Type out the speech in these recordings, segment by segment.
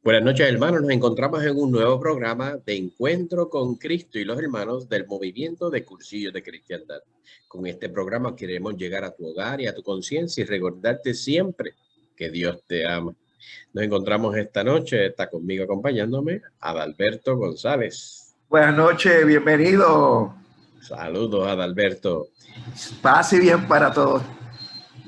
Buenas noches, hermanos. Nos encontramos en un nuevo programa de Encuentro con Cristo y los hermanos del movimiento de Cursillos de Cristiandad. Con este programa queremos llegar a tu hogar y a tu conciencia y recordarte siempre que Dios te ama. Nos encontramos esta noche, está conmigo acompañándome Adalberto González. Buenas noches, bienvenido. Saludos, Adalberto. Paz y bien para todos.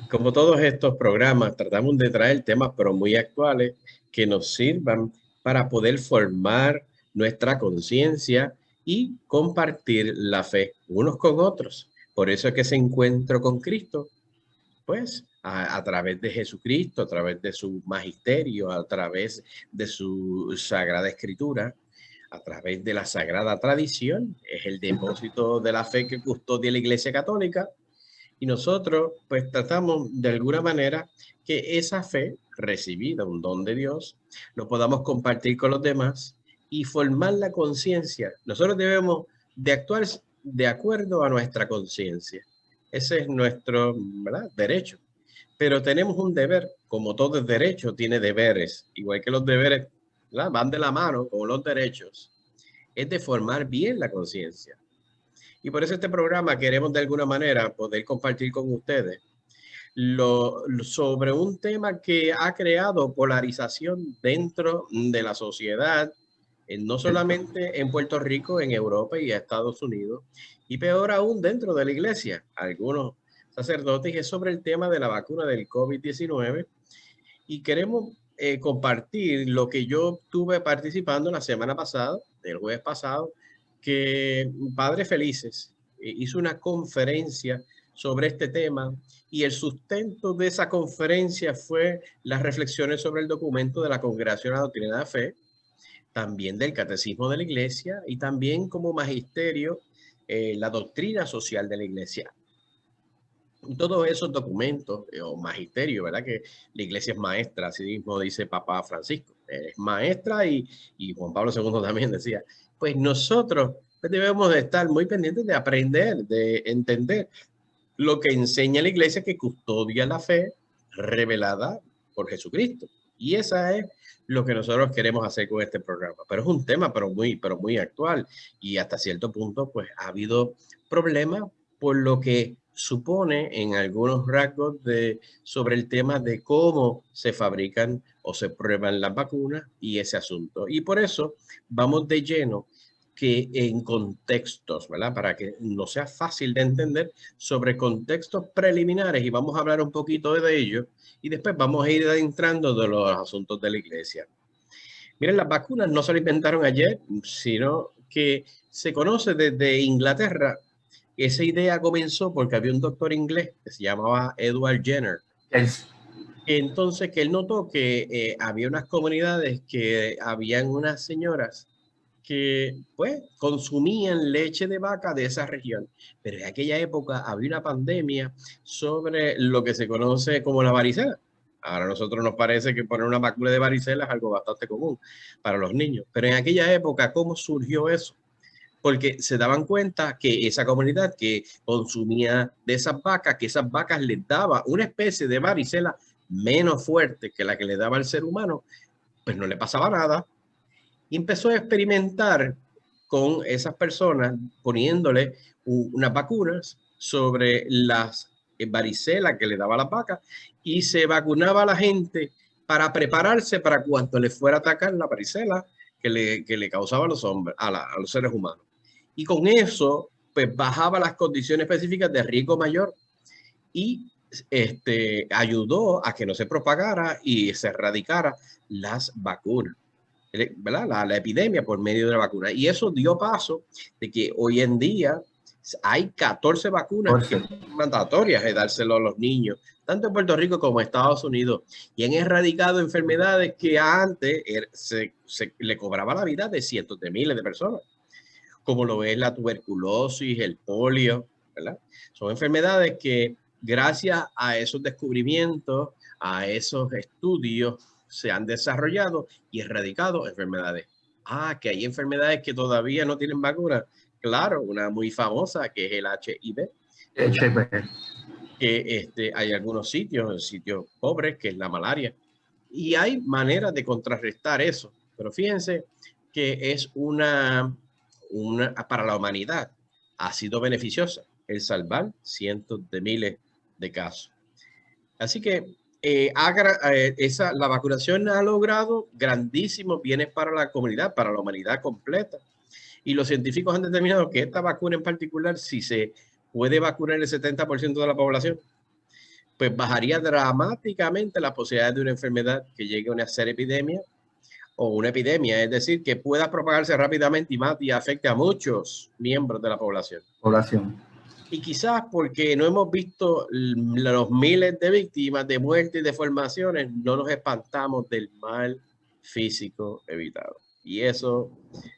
Como todos estos programas, tratamos de traer temas pero muy actuales que nos sirvan para poder formar nuestra conciencia y compartir la fe unos con otros. Por eso es que ese encuentro con Cristo, pues a través de Jesucristo, a través de su magisterio, a través de su sagrada escritura, a través de la sagrada tradición, es el depósito de la fe que custodia la Iglesia Católica. Y nosotros, pues, tratamos de alguna manera que esa fe recibida, un don de Dios, lo podamos compartir con los demás y formar la conciencia. Nosotros debemos de actuar de acuerdo a nuestra conciencia. Ese es nuestro, ¿verdad?, derecho. Pero tenemos un deber, como todo es derecho, tiene deberes, igual que los deberes, ¿verdad?, van de la mano con los derechos, es de formar bien la conciencia. Y por eso este programa queremos de alguna manera poder compartir con ustedes sobre un tema que ha creado polarización dentro de la sociedad, no solamente en Puerto Rico, en Europa y Estados Unidos, y peor aún dentro de la iglesia. Algunos sacerdotes, es sobre el tema de la vacuna del COVID-19 y queremos compartir lo que yo estuve participando la semana pasada, el jueves pasado, que Padres Felices hizo una conferencia sobre este tema y el sustento de esa conferencia fue las reflexiones sobre el documento de la Congregación a la Doctrina de la Fe, también del Catecismo de la Iglesia y también como magisterio la doctrina social de la Iglesia. Todos esos documentos o magisterio, ¿verdad? Que la iglesia es maestra, así mismo dice Papa Francisco, es maestra y Juan Pablo II también decía, pues nosotros pues debemos de estar muy pendientes de aprender, de entender lo que enseña la iglesia que custodia la fe revelada por Jesucristo. Y esa es lo que nosotros queremos hacer con este programa. Pero es un tema pero muy actual y hasta cierto punto pues ha habido problemas por lo que supone en algunos rasgos sobre el tema de cómo se fabrican o se prueban las vacunas y ese asunto. Y por eso vamos de lleno que en contextos, ¿verdad? Para que no sea fácil de entender, sobre contextos preliminares y vamos a hablar un poquito de ello y después vamos a ir adentrando de los asuntos de la iglesia. Miren, las vacunas no se las inventaron ayer, sino que se conoce desde Inglaterra. Esa idea comenzó porque había un doctor inglés que se llamaba Edward Jenner. Entonces, que él notó que había unas comunidades que habían unas señoras que pues consumían leche de vaca de esa región. Pero en aquella época había una pandemia sobre lo que se conoce como la varicela. Ahora a nosotros nos parece que poner una vacuna de varicela es algo bastante común para los niños. Pero en aquella época, ¿cómo surgió eso? Porque se daban cuenta que esa comunidad que consumía de esas vacas, que esas vacas les daba una especie de varicela menos fuerte que la que le daba al ser humano, pues no le pasaba nada. Y empezó a experimentar con esas personas poniéndole unas vacunas sobre las varicelas que le daba a las vacas y se vacunaba a la gente para prepararse para cuando le fuera a atacar la varicela que le causaba a los hombres, a los seres humanos. Y con eso, pues bajaba las condiciones específicas de riesgo mayor y ayudó a que no se propagara y se erradicara las vacunas, ¿verdad? La epidemia por medio de la vacuna. Y eso dio paso de que hoy en día hay 14 vacunas que son mandatorias de dárselo a los niños, tanto en Puerto Rico como en Estados Unidos, y han erradicado enfermedades que antes se le cobraba la vida de cientos de miles de personas, como lo es la tuberculosis, el polio, ¿verdad? Son enfermedades que gracias a esos descubrimientos, a esos estudios, se han desarrollado y erradicado enfermedades. Que hay enfermedades que todavía no tienen vacuna. Claro, una muy famosa que es el HIV. que hay algunos sitios pobres, que es la malaria, y hay maneras de contrarrestar eso. Pero fíjense que es para la humanidad ha sido beneficiosa el salvar cientos de miles de casos. Así que la vacunación ha logrado grandísimos bienes para la comunidad, para la humanidad completa. Y los científicos han determinado que esta vacuna en particular, si se puede vacunar el 70% de la población, pues bajaría dramáticamente la posibilidad de una enfermedad que llegue a una seria epidemia o una epidemia, es decir, que pueda propagarse rápidamente y afecte a muchos miembros de la población. Y quizás porque no hemos visto los miles de víctimas de muerte y deformaciones, no nos espantamos del mal físico evitado. Y eso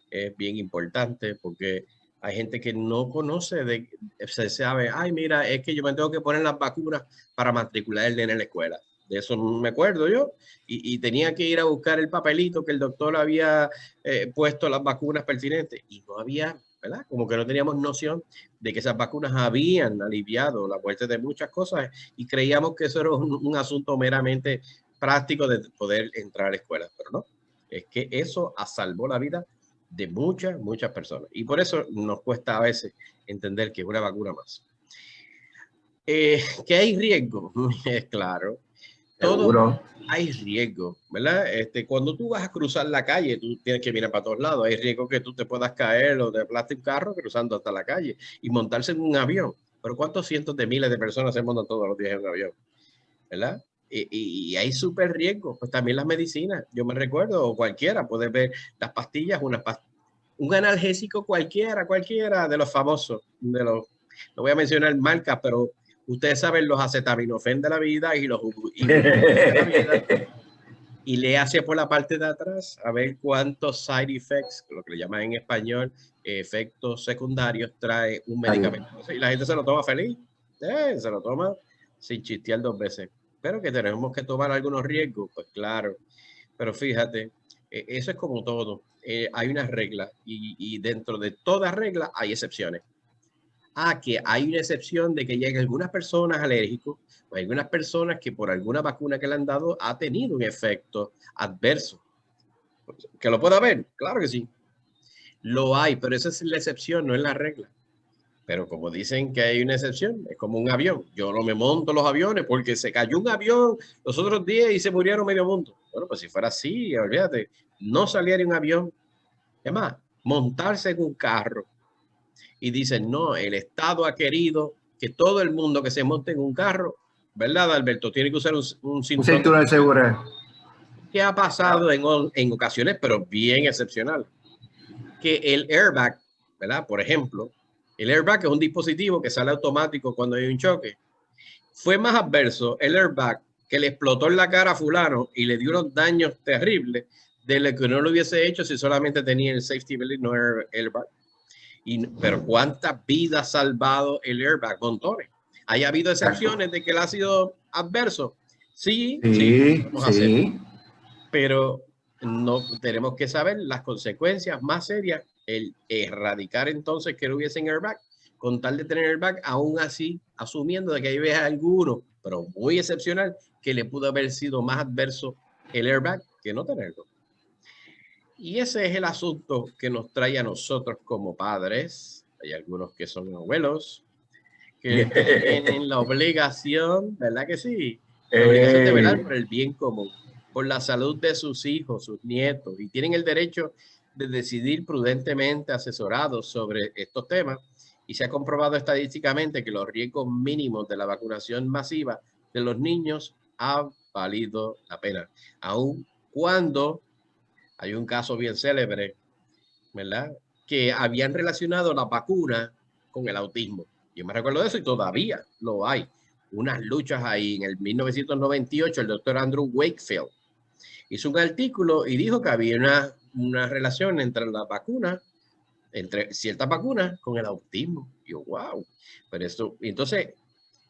es bien importante porque hay gente que no conoce, se sabe, ay, mira, es que yo me tengo que poner las vacunas para matricular el nene en la escuela. De eso me acuerdo yo. Y tenía que ir a buscar el papelito que el doctor había puesto las vacunas pertinentes. Y no había, ¿verdad? Como que no teníamos noción de que esas vacunas habían aliviado la muerte de muchas cosas. Y creíamos que eso era un asunto meramente práctico de poder entrar a la escuela. Pero no, es que eso salvó la vida de muchas personas. Y por eso nos cuesta a veces entender que es una vacuna más. Que hay riesgo, es claro. Todo hay riesgo, ¿verdad? Cuando tú vas a cruzar la calle, tú tienes que mirar para todos lados. Hay riesgo que tú te puedas caer o te aplaste un carro cruzando hasta la calle y montarse en un avión. Pero ¿cuántos cientos de miles de personas se montan todos los días en un avión? ¿Verdad? Y hay súper riesgo. Pues también las medicinas. Yo me recuerdo, o cualquiera, puedes ver las pastillas, un analgésico cualquiera de los famosos, no voy a mencionar marcas, pero ustedes saben los acetaminofén de la vida y los ibuprofén de la vida. Y le hace por la parte de atrás a ver cuántos side effects, lo que le llaman en español, efectos secundarios, trae un medicamento. Y la gente se lo toma feliz, se lo toma sin chistear 2 veces. Pero que tenemos que tomar algunos riesgos, pues claro. Pero fíjate, eso es como todo. Hay unas reglas y dentro de todas reglas hay excepciones. Que hay una excepción de que llegan algunas personas alérgicos o algunas personas que por alguna vacuna que le han dado ha tenido un efecto adverso. ¿Que lo pueda haber? Claro que sí. Lo hay, pero esa es la excepción, no es la regla. Pero como dicen que hay una excepción, es como un avión. Yo no me monto los aviones porque se cayó un avión los otros días y se murieron medio mundo. Bueno, pues si fuera así, olvídate, no saliera un avión. Es más, montarse en un carro y dicen, no, el Estado ha querido que todo el mundo que se monte en un carro, ¿verdad, Alberto? Tiene que usar un cinturón de seguridad. ¿Qué ha pasado en ocasiones, pero bien excepcional? Que el airbag, ¿verdad? Por ejemplo, el airbag es un dispositivo que sale automático cuando hay un choque. Fue más adverso el airbag que le explotó en la cara a fulano y le dio unos daños terribles de lo que no lo hubiese hecho si solamente tenía el safety belt y no el airbag. Pero ¿cuántas vidas ha salvado el airbag? Montones. ¿Haya habido excepciones de que él ha sido adverso? Sí, vamos a hacer. Pero no tenemos que saber las consecuencias más serias, el erradicar entonces que no hubiesen airbag, con tal de tener airbag, aún así, asumiendo de que hay veces alguno, pero muy excepcional, que le pudo haber sido más adverso el airbag que no tenerlo. Y ese es el asunto que nos trae a nosotros como padres. Hay algunos que son abuelos, que tienen la obligación, ¿verdad que sí? La obligación de velar por el bien común, por la salud de sus hijos, sus nietos, y tienen el derecho de decidir prudentemente asesorados sobre estos temas. Y se ha comprobado estadísticamente que los riesgos mínimos de la vacunación masiva de los niños han valido la pena, aun cuando hay un caso bien célebre, ¿verdad? Que habían relacionado la vacuna con el autismo. Yo me recuerdo de eso y todavía lo hay. Unas luchas ahí. En el 1998, el doctor Andrew Wakefield hizo un artículo y dijo que había una relación entre la vacuna, entre ciertas vacunas con el autismo. Y yo, wow. Pero esto, entonces,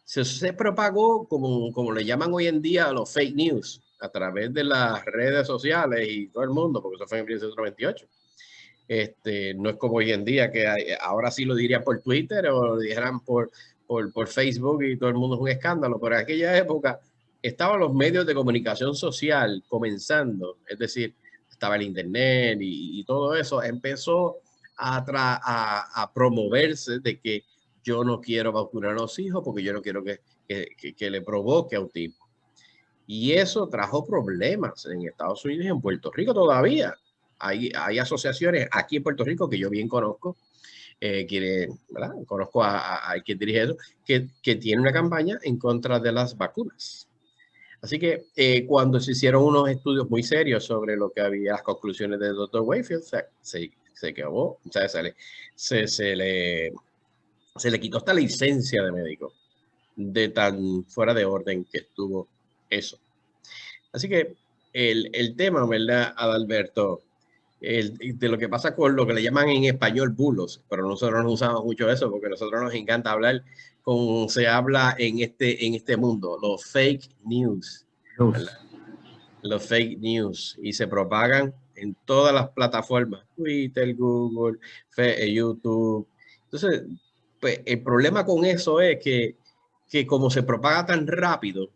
se propagó como le llaman hoy en día a los fake news a través de las redes sociales y todo el mundo, porque eso fue en 1998. No es como hoy en día que ahora sí lo dirían por Twitter o lo dijeran por por Facebook y todo el mundo es un escándalo, pero en aquella época estaban los medios de comunicación social comenzando, es decir, estaba el internet y todo eso empezó a promoverse de que yo no quiero vacunar a los hijos porque yo no quiero que le provoque autismo. Y eso trajo problemas en Estados Unidos y en Puerto Rico todavía. Hay asociaciones aquí en Puerto Rico que yo bien conozco, ¿verdad? Conozco a quien dirige eso, que tiene una campaña en contra de las vacunas. Así que cuando se hicieron unos estudios muy serios sobre lo que había, las conclusiones del Dr. Wakefield, se quedó, o sea, se le quitó hasta la licencia de médico de tan fuera de orden que estuvo eso. Así que el tema, ¿verdad, Adalberto? De lo que pasa con lo que le llaman en español bulos, pero nosotros no usamos mucho eso porque a nosotros nos encanta hablar como se habla en este mundo, los fake news, ¿verdad? Los fake news, y se propagan en todas las plataformas, Twitter, Google, YouTube. Entonces, pues el problema con eso es que como se propaga tan rápido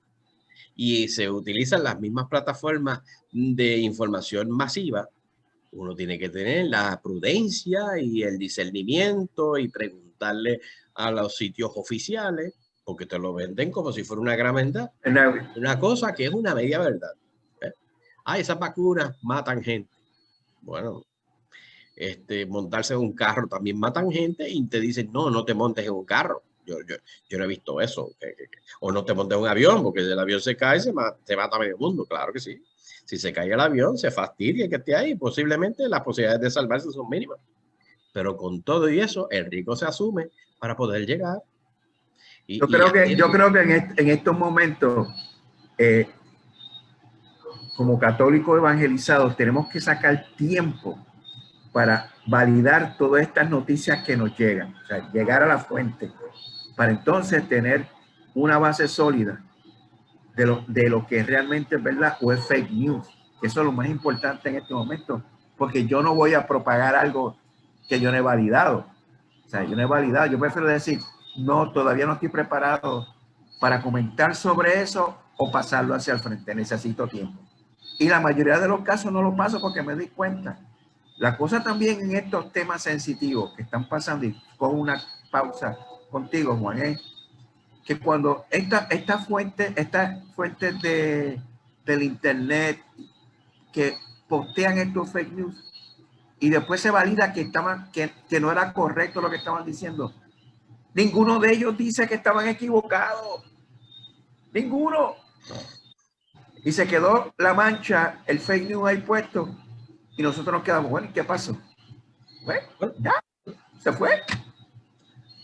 y se utilizan las mismas plataformas de información masiva, uno tiene que tener la prudencia y el discernimiento y preguntarle a los sitios oficiales, porque te lo venden como si fuera una gran verdad. Una cosa que es una media verdad. Esas vacunas matan gente. Bueno, montarse en un carro también matan gente y te dicen, no te montes en un carro. Yo no he visto eso. O no te montes en un avión, porque el avión se cae, se mata medio mundo. Claro que sí. Si se cae el avión, se fastidia que esté ahí. Posiblemente las posibilidades de salvarse son mínimas. Pero con todo y eso, el riesgo se asume para poder llegar. Yo creo que en estos momentos, como católicos evangelizados, tenemos que sacar tiempo para validar todas estas noticias que nos llegan. O sea, llegar a la fuente para entonces tener una base sólida de lo que realmente es verdad o es fake news. Eso es lo más importante en este momento, porque yo no voy a propagar algo que yo no he validado. O sea, yo no he validado. Yo prefiero decir, no, todavía no estoy preparado para comentar sobre eso o pasarlo hacia el frente. Necesito tiempo. Y la mayoría de los casos no lo paso porque me di cuenta. La cosa también en estos temas sensitivos que están pasando, y con una pausa contigo, Juan, es que cuando estas fuentes del internet que postean estos fake news y después se valida que no era correcto lo que estaban diciendo, ninguno de ellos dice que estaban equivocados. Ninguno. Y se quedó la mancha, el fake news ahí puesto y nosotros nos quedamos, bueno, ¿y qué pasó? Bueno, ya, se fue.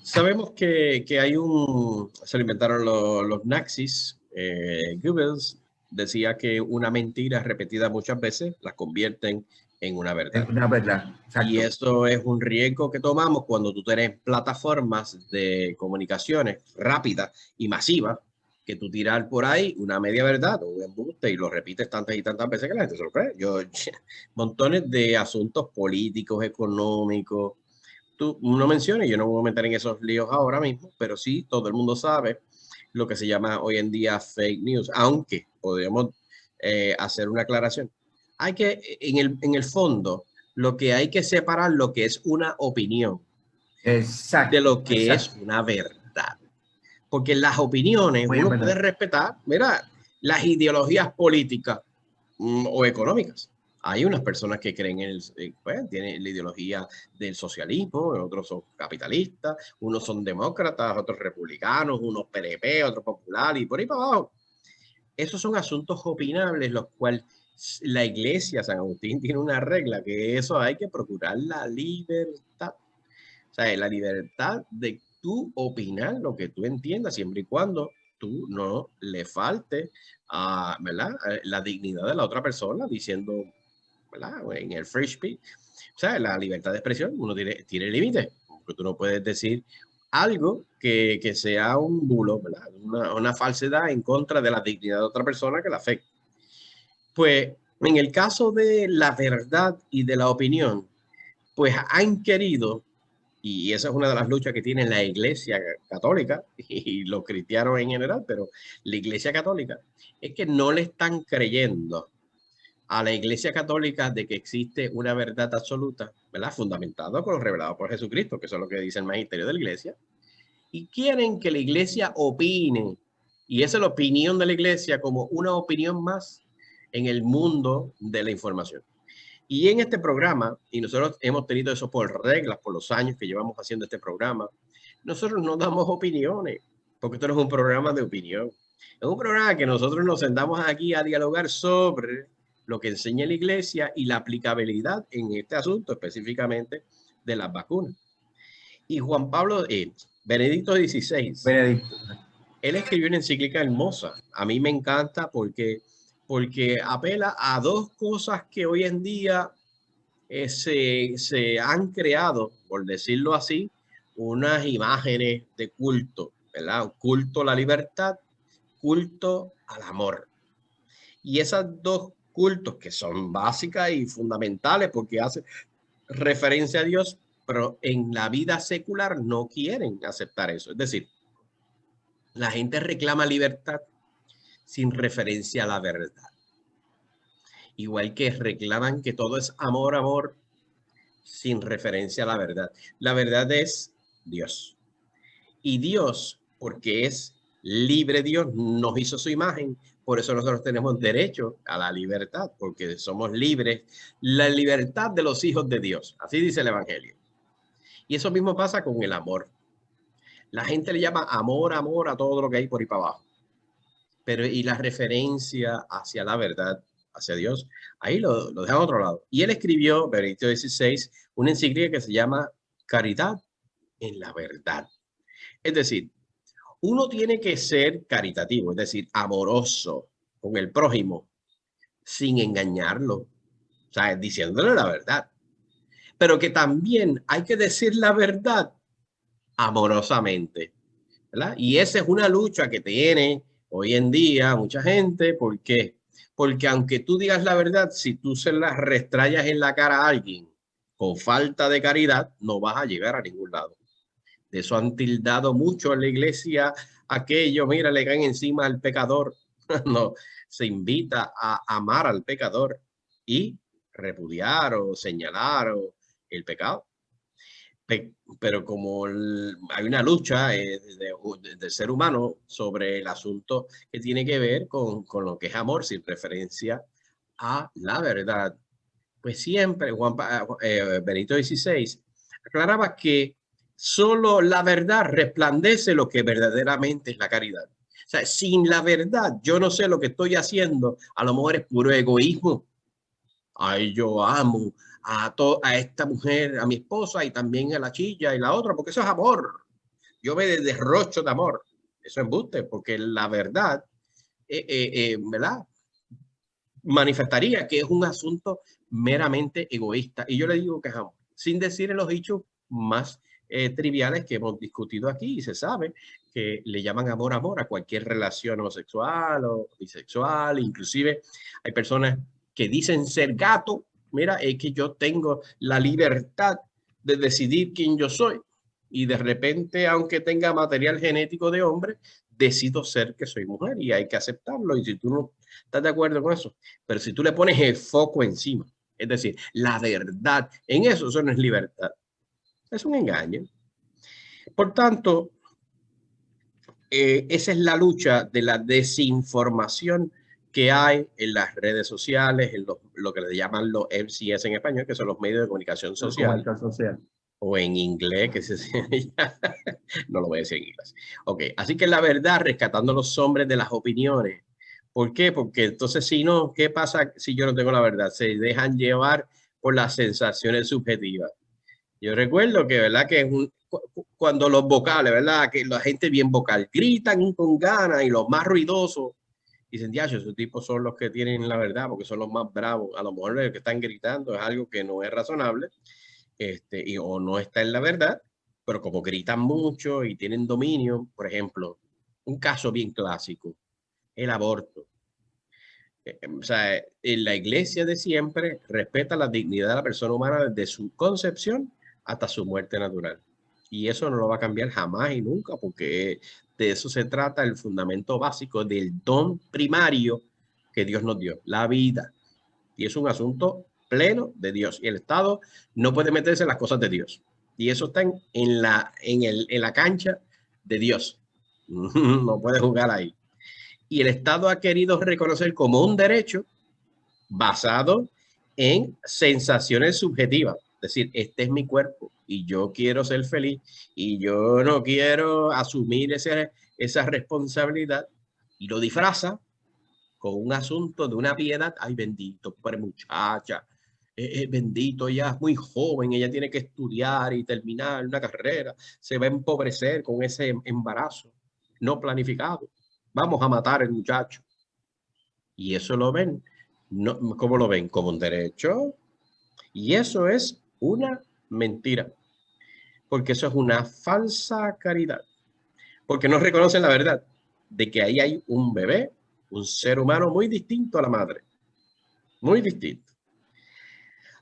Sabemos que se lo inventaron los nazis. Goebbels decía que una mentira repetida muchas veces la convierten en una verdad. Una verdad, exacto. Y eso es un riesgo que tomamos cuando tú tienes plataformas de comunicaciones rápidas y masivas, que tú tiras por ahí una media verdad o un embuste y lo repites tantas y tantas veces que la gente se lo cree. Montones de asuntos políticos, económicos, tú no menciones, yo no me voy a meter en esos líos ahora mismo, pero sí todo el mundo sabe lo que se llama hoy en día fake news, aunque podemos hacer una aclaración. Hay que, en el fondo, lo que hay que separar lo que es una opinión exacto, de lo que es una verdad. Porque las opiniones uno puede respetar, mira, las ideologías políticas o económicas. Hay unas personas que creen pues, tienen la ideología del socialismo, otros son capitalistas, unos son demócratas, otros republicanos, unos PNP, otros populares y por ahí para abajo. Esos son asuntos opinables, los cuales la iglesia San Agustín tiene una regla, que eso hay que procurar la libertad. O sea, la libertad de tú opinar lo que tú entiendas, siempre y cuando tú no le falte a, ¿verdad?, la dignidad de la otra persona diciendo, ¿verdad?, en el free speech. O sea, la libertad de expresión, uno tiene límites, porque tú no puedes decir algo que sea un bulo, ¿verdad?, una falsedad en contra de la dignidad de otra persona que la afecte. Pues en el caso de la verdad y de la opinión, pues han querido y esa es una de las luchas que tiene la Iglesia Católica y los cristianos en general, pero la Iglesia Católica es que no le están creyendo a la Iglesia Católica de que existe una verdad absoluta, ¿verdad? Fundamentada con lo revelado por Jesucristo, que eso es lo que dice el magisterio de la Iglesia, y quieren que la Iglesia opine, y esa es la opinión de la Iglesia como una opinión más en el mundo de la información. Y en este programa, y nosotros hemos tenido eso por reglas, por los años que llevamos haciendo este programa, nosotros no damos opiniones, porque esto no es un programa de opinión. Es un programa que nosotros nos sentamos aquí a dialogar sobre lo que enseña la Iglesia y la aplicabilidad en este asunto específicamente de las vacunas. Y Juan Pablo, Benedicto XVI, Benedicto. él escribió una encíclica hermosa. A mí me encanta porque apela a dos cosas que hoy en día se han creado, por decirlo así, unas imágenes de culto, ¿verdad? Culto a la libertad, culto al amor. Y esas dos cultos que son básicas y fundamentales porque hacen referencia a Dios, pero en la vida secular no quieren aceptar eso. Es decir, la gente reclama libertad sin referencia a la verdad. Igual que reclaman que todo es amor, amor, sin referencia a la verdad. La verdad es Dios. Y Dios, porque es libre Dios, nos hizo su imagen. Por eso nosotros tenemos derecho a la libertad, porque somos libres. La libertad de los hijos de Dios. Así dice el Evangelio. Y eso mismo pasa con el amor. La gente le llama amor, amor a todo lo que hay por ahí para abajo. Pero y la referencia hacia la verdad, hacia Dios, ahí lo dejan a otro lado. Y él escribió, Benedicto XVI, una encíclica que se llama Caridad en la Verdad. Es decir, uno tiene que ser caritativo, es decir, amoroso con el prójimo, sin engañarlo, o sea, diciéndole la verdad. Pero que también hay que decir la verdad amorosamente, ¿verdad? Y esa es una lucha que tiene hoy en día mucha gente. ¿Por qué? Porque aunque tú digas la verdad, si tú se la restrayas en la cara a alguien con falta de caridad, no vas a llegar a ningún lado. De eso han tildado mucho en la iglesia aquello, mira, le caen encima al pecador. No, se invita a amar al pecador y repudiar o señalar el pecado. Pero como hay una lucha del ser humano sobre el asunto que tiene que ver con lo que es amor sin referencia a la verdad, pues siempre Benito XVI aclaraba que solo la verdad resplandece lo que verdaderamente es la caridad. O sea, sin la verdad, yo no sé lo que estoy haciendo, a lo mejor es puro egoísmo. Ay, yo amo a esta mujer, a mi esposa y también a la chilla y la otra, porque eso es amor. Yo me derrocho de amor. Eso es embuste, porque la verdad, ¿verdad? Manifestaría que es un asunto meramente egoísta. Y yo le digo que es amor, sin decir en los dichos más triviales que hemos discutido aquí. Y se sabe que le llaman amor, amor a cualquier relación homosexual o bisexual. Inclusive hay personas que dicen ser gato. Mira, es que yo tengo la libertad de decidir quién yo soy. Y de repente, aunque tenga material genético de hombre, decido ser que soy mujer y hay que aceptarlo. Y si tú no estás de acuerdo con eso, pero si tú le pones el foco encima, es decir, la verdad, en eso no es libertad. Es un engaño. Por tanto, esa es la lucha de la desinformación que hay en las redes sociales, en lo que le llaman los MCS en español, que son los medios de comunicación social, o en inglés, que se no lo voy a decir en inglés. Ok, así que la verdad, rescatando a los hombres de las opiniones. ¿Por qué? Porque entonces si no, ¿qué pasa si yo no tengo la verdad? Se dejan llevar por las sensaciones subjetivas. Yo recuerdo que, ¿verdad? Que cuando los vocales, ¿verdad? Que la gente bien vocal gritan con ganas y los más ruidosos dicen, ya, esos tipos son los que tienen la verdad porque son los más bravos. A lo mejor los que están gritando es algo que no es razonable o no está en la verdad, pero como gritan mucho y tienen dominio, por ejemplo, un caso bien clásico, el aborto. O sea, en la iglesia de siempre respeta la dignidad de la persona humana desde su concepción hasta su muerte natural. Y eso no lo va a cambiar jamás y nunca, porque de eso se trata el fundamento básico del don primario que Dios nos dio, la vida. Y es un asunto pleno de Dios. Y el Estado no puede meterse en las cosas de Dios. Y eso está en la cancha de Dios. No puede jugar ahí. Y el Estado ha querido reconocer como un derecho basado en sensaciones subjetivas. Es decir, este es mi cuerpo y yo quiero ser feliz y yo no quiero asumir esa responsabilidad, y lo disfraza con un asunto de una piedad. Ay, bendito, pobre muchacha, bendito, ella es muy joven, ella tiene que estudiar y terminar una carrera, se va a empobrecer con ese embarazo no planificado. Vamos a matar al muchacho. Y eso lo ven, no, ¿cómo lo ven? Como un derecho. Y eso es una mentira, porque eso es una falsa caridad, porque no reconocen la verdad de que ahí hay un bebé, un ser humano muy distinto a la madre, muy distinto.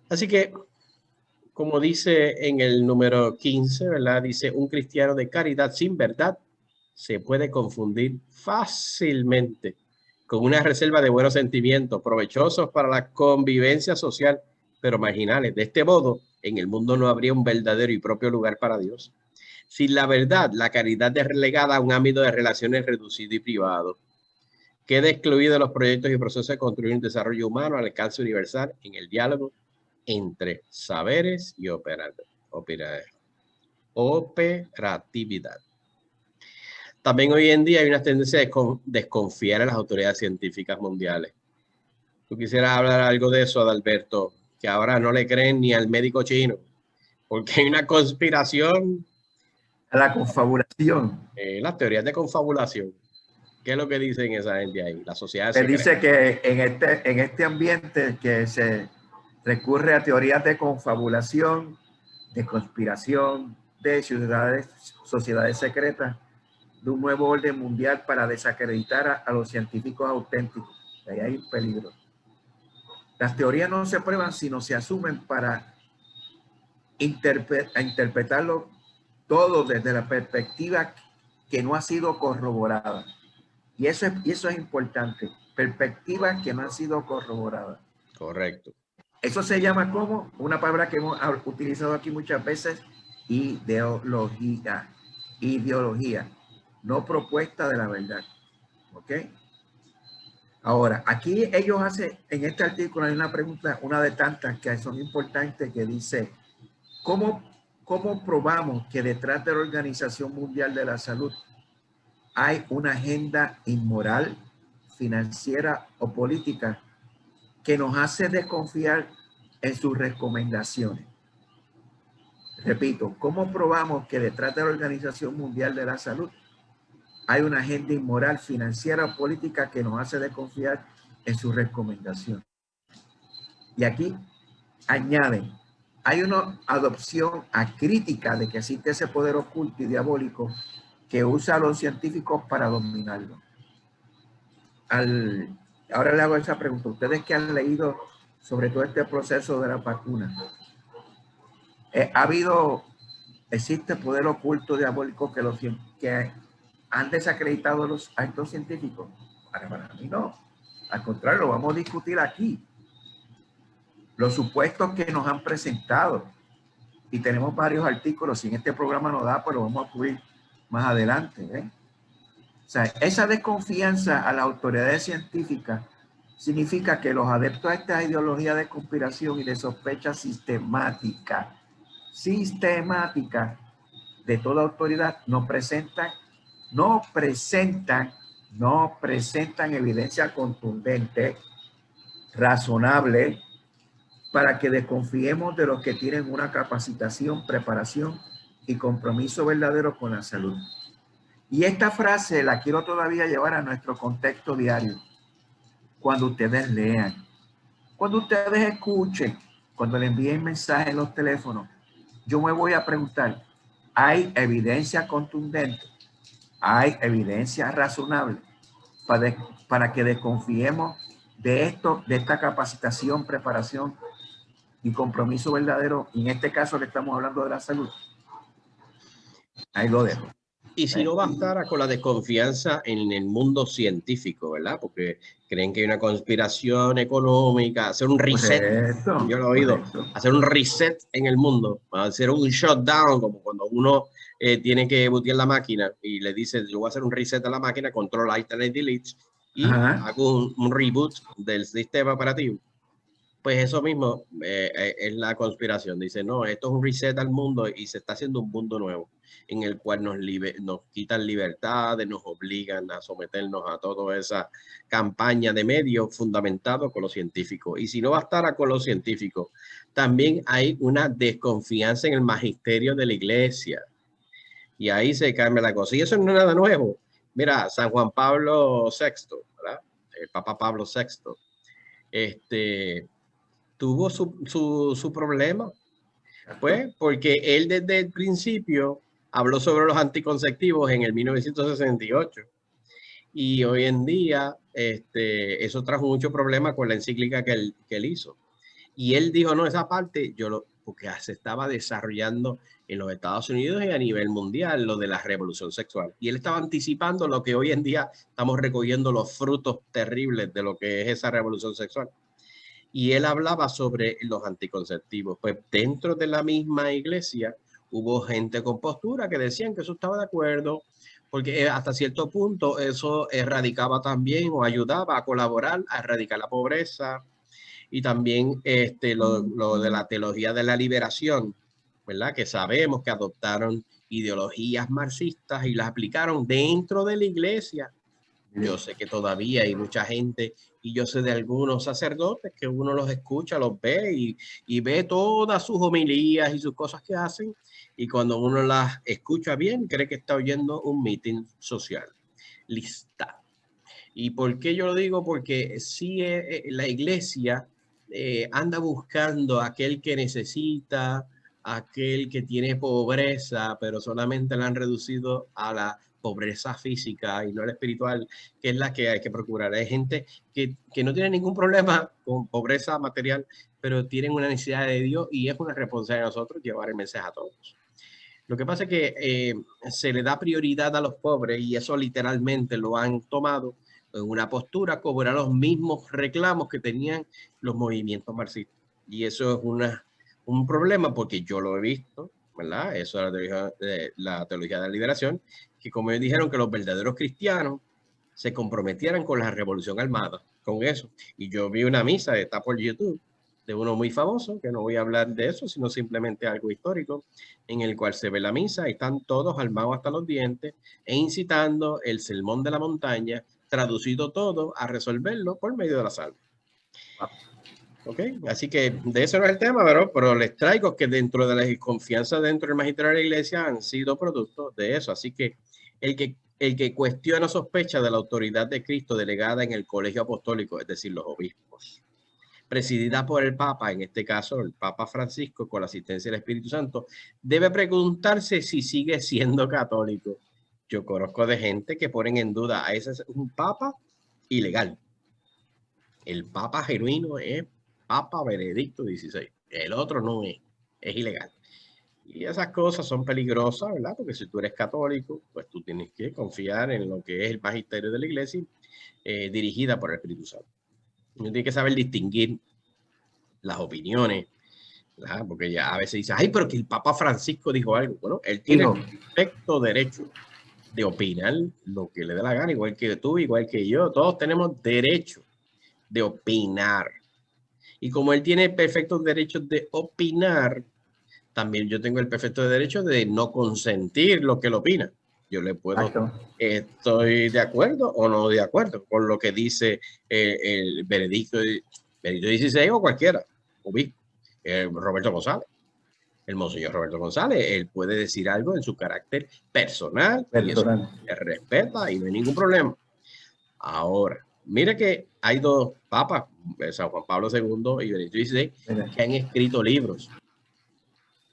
Así que, como dice en el número 15, ¿verdad? Dice, un cristiano de caridad sin verdad se puede confundir fácilmente con una reserva de buenos sentimientos provechosos para la convivencia social, pero marginales. De este modo, en el mundo no habría un verdadero y propio lugar para Dios. Sin la verdad, la caridad es relegada a un ámbito de relaciones reducido y privado. Queda excluido de los proyectos y procesos de construir un desarrollo humano al alcance universal en el diálogo entre saberes y operatividad. También hoy en día hay una tendencia de desconfiar en las autoridades científicas mundiales. Tú quisieras hablar algo de eso, Adalberto, que ahora no le creen ni al médico chino, porque hay una conspiración. A la confabulación. Las teorías de confabulación. ¿Qué es lo que dicen esa gente ahí? La sociedad Se secreta. dice que en este ambiente que se recurre a teorías de confabulación, de conspiración, de sociedades secretas, de un nuevo orden mundial para desacreditar a los científicos auténticos. Ahí hay un peligro. Las teorías no se prueban, sino se asumen para interpretarlo todo desde la perspectiva que no ha sido corroborada. Y eso es importante. Perspectivas que no han sido corroboradas. Correcto. Eso se llama como una palabra que hemos utilizado aquí muchas veces, ideología. Ideología, no propuesta de la verdad. ¿Ok? Ahora, aquí ellos hacen, en este artículo hay una pregunta, una de tantas que son importantes, que dice, ¿cómo probamos que detrás de la Organización Mundial de la Salud hay una agenda inmoral, financiera o política que nos hace desconfiar en sus recomendaciones? Repito, ¿cómo probamos que detrás de la Organización Mundial de la Salud hay una agenda inmoral, financiera o política que nos hace desconfiar en sus recomendaciones? Y aquí añaden, hay una adopción acrítica de que existe ese poder oculto y diabólico que usa a los científicos para dominarlo. Ahora le hago esa pregunta. Ustedes que han leído sobre todo este proceso de la vacuna, existe poder oculto diabólico que han desacreditado a estos científicos? Para mí no. Al contrario, lo vamos a discutir aquí. Los supuestos que nos han presentado. Y tenemos varios artículos. Si en este programa no da, pues lo vamos a cubrir más adelante. O sea, esa desconfianza a las autoridades científicas significa que los adeptos a esta ideología de conspiración y de sospecha sistemática de toda autoridad no presentan evidencia contundente, razonable, para que desconfiemos de los que tienen una capacitación, preparación y compromiso verdadero con la salud. Y esta frase la quiero todavía llevar a nuestro contexto diario. Cuando ustedes lean, cuando ustedes escuchen, cuando le envíen mensajes en los teléfonos, yo me voy a preguntar, ¿hay evidencia contundente? ¿Hay evidencia razonable para que desconfiemos de esta capacitación, preparación y compromiso verdadero? Y en este caso le estamos hablando de la salud. Ahí lo dejo. Y si no bastara con la desconfianza en el mundo científico, ¿verdad? Porque creen que hay una conspiración económica, hacer un reset. Correcto, Yo lo he oído, correcto. hacer un reset en el mundo, hacer un shutdown, como cuando uno tiene que bootear la máquina y le dice, yo voy a hacer un reset a la máquina, control alt delete y Ajá. hago un reboot del sistema operativo. Pues eso mismo es la conspiración. Dice, no, esto es un reset al mundo y se está haciendo un mundo nuevo en el cual nos quitan libertades, nos obligan a someternos a toda esa campaña de medios fundamentado con los científicos. Y si no bastara con los científicos, también hay una desconfianza en el magisterio de la iglesia. Y ahí se cambia la cosa. Y eso no es nada nuevo. Mira, San Juan Pablo VI, ¿verdad? El Papa Pablo VI, tuvo su problema, pues, porque él desde el principio habló sobre los anticonceptivos en el 1968 y hoy en día eso trajo mucho problema con la encíclica que él hizo. Y él dijo, no, esa parte, porque se estaba desarrollando en los Estados Unidos y a nivel mundial lo de la revolución sexual. Y él estaba anticipando lo que hoy en día estamos recogiendo los frutos terribles de lo que es esa revolución sexual. Y él hablaba sobre los anticonceptivos. Pues dentro de la misma iglesia hubo gente con postura que decían que eso estaba de acuerdo, porque hasta cierto punto eso erradicaba también o ayudaba a colaborar a erradicar la pobreza y también lo de la teología de la liberación, ¿verdad? Que sabemos que adoptaron ideologías marxistas y las aplicaron dentro de la iglesia. Yo sé que todavía hay mucha gente y yo sé de algunos sacerdotes que uno los escucha, los ve y ve todas sus homilías y sus cosas que hacen y cuando uno las escucha bien cree que está oyendo un meeting social. Lista. ¿Y por qué yo lo digo? Porque sí, la iglesia anda buscando a aquel que necesita, aquel que tiene pobreza, pero solamente la han reducido a la pobreza física y no la espiritual, que es la que hay que procurar. Hay gente que no tiene ningún problema con pobreza material, pero tienen una necesidad de Dios y es una responsabilidad de nosotros llevar el mensaje a todos. Lo que pasa es que se le da prioridad a los pobres y eso literalmente lo han tomado en una postura como eran los mismos reclamos que tenían los movimientos marxistas. Y eso es un problema porque yo lo he visto, ¿verdad? Eso es la teología de la liberación, que como ellos dijeron que los verdaderos cristianos se comprometieran con la revolución armada, con eso. Y yo vi una misa, está por YouTube, de uno muy famoso, que no voy a hablar de eso, sino simplemente algo histórico, en el cual se ve la misa y están todos armados hasta los dientes e incitando el sermón de la montaña, traducido todo a resolverlo por medio de la salva. ¿Ok? Así que de eso no es el tema, pero les traigo que dentro de la desconfianza dentro del magisterio de la iglesia han sido productos de eso. Así que el que cuestiona o sospecha de la autoridad de Cristo delegada en el colegio apostólico, es decir, los obispos, presidida por el Papa, en este caso el Papa Francisco, con la asistencia del Espíritu Santo, debe preguntarse si sigue siendo católico. Yo conozco de gente que ponen en duda a ese es un Papa ilegal. El Papa genuino es Papa Benedicto XVI. El otro no es ilegal. Y esas cosas son peligrosas, ¿verdad? Porque si tú eres católico, pues tú tienes que confiar en lo que es el magisterio de la iglesia dirigida por el Espíritu Santo. Uno tiene que saber distinguir las opiniones, ¿verdad? Porque ya a veces dice, ay, pero que el Papa Francisco dijo algo. Bueno, él tiene el perfecto derecho de opinar lo que le dé la gana, igual que tú, igual que yo. Todos tenemos derecho de opinar. Y como él tiene perfectos derechos de opinar, también yo tengo el perfecto derecho de no consentir lo que él opina. Yo le puedo, estoy de acuerdo o no de acuerdo con lo que dice el Benedicto XVI o cualquiera, obispo, Roberto González. El monseñor Roberto González, él puede decir algo en su carácter personal y eso se respeta y no hay ningún problema. Ahora, mire que hay dos papas, San Juan Pablo II y Benedicto XVI, que han escrito libros.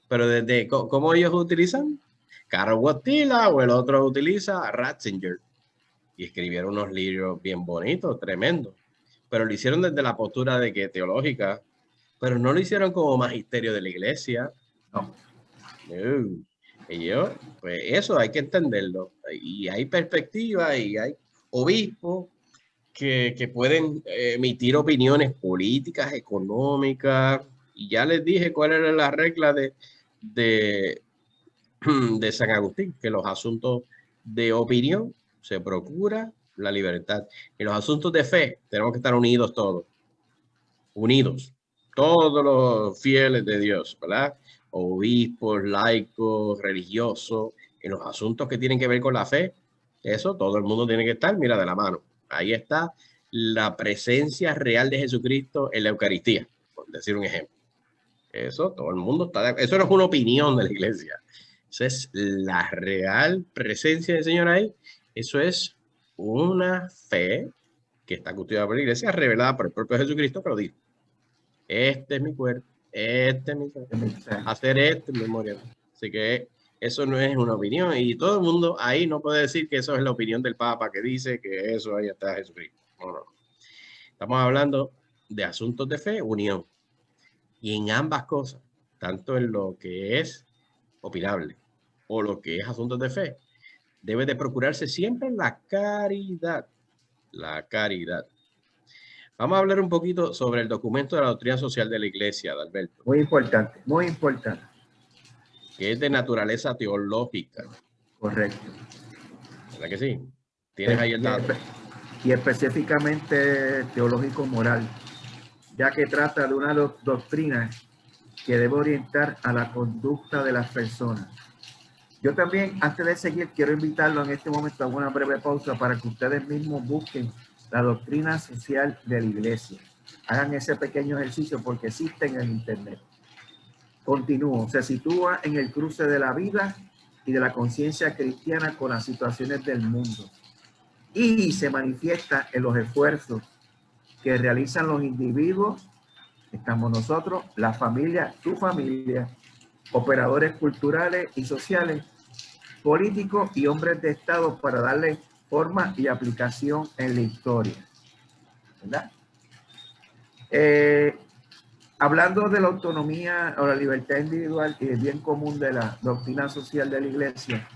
Pero desde cómo ellos utilizan, Karol Wojtyla o el otro utiliza Ratzinger. Y escribieron unos libros bien bonitos, tremendos. Pero lo hicieron desde la postura de que teológica, pero no lo hicieron como magisterio de la iglesia. No. Y yo, pues eso hay que entenderlo. Y hay perspectiva y hay obispos que pueden emitir opiniones políticas, económicas. Y ya les dije cuál era la regla de, de San Agustín, que los asuntos de opinión se procura la libertad. En los asuntos de fe tenemos que estar unidos todos, unidos, todos los fieles de Dios, ¿verdad? Obispos, laicos, religiosos, en los asuntos que tienen que ver con la fe, eso todo el mundo tiene que estar, mira, de la mano. Ahí está la presencia real de Jesucristo en la Eucaristía, por decir un ejemplo. Eso todo el mundo está, eso no es una opinión de la iglesia, eso es la real presencia del Señor ahí, eso es una fe que está custodiada por la iglesia, revelada por el propio Jesucristo que lo dijo. Este es mi cuerpo, este es mi cuerpo, hacer esto en memoria. Así que eso no es una opinión y todo el mundo ahí no puede decir que eso es la opinión del Papa que dice que eso ahí está Jesucristo. No, no. Estamos hablando de asuntos de fe, unión. Y en ambas cosas, tanto en lo que es opinable o lo que es asuntos de fe, debe de procurarse siempre la caridad. La caridad. Vamos a hablar un poquito sobre el documento de la doctrina social de la Iglesia, Adalberto. Muy importante, muy importante. Que es de naturaleza teológica. Correcto. ¿Verdad que sí? Tienes ahí el dato. Y específicamente teológico-moral, ya que trata de una doctrina que debe orientar a la conducta de las personas. Yo también, antes de seguir, quiero invitarlo en este momento a una breve pausa para que ustedes mismos busquen la doctrina social de la Iglesia. Hagan ese pequeño ejercicio porque existe en el Internet. Continúo. Se sitúa en el cruce de la vida y de la conciencia cristiana con las situaciones del mundo. Y se manifiesta en los esfuerzos que realizan los individuos, estamos nosotros, la familia, tu familia, operadores culturales y sociales, políticos y hombres de Estado para darle forma y aplicación en la historia. ¿Verdad? Hablando de la autonomía o la libertad individual y el bien común de la doctrina social de la Iglesia,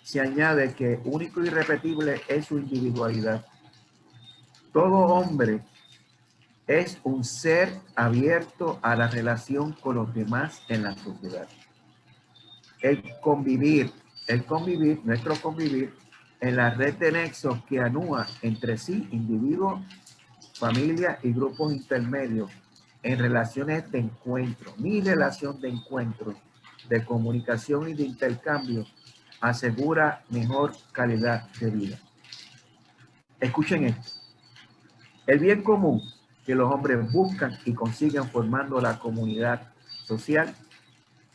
se añade que único y irrepetible es su individualidad. Todo hombre es un ser abierto a la relación con los demás en la sociedad. Nuestro convivir en la red de nexos que anúa entre sí individuos, familias y grupos intermedios en relaciones de encuentro. Mi relación de encuentro, de comunicación y de intercambio asegura mejor calidad de vida. Escuchen esto. El bien común que los hombres buscan y consiguen formando la comunidad social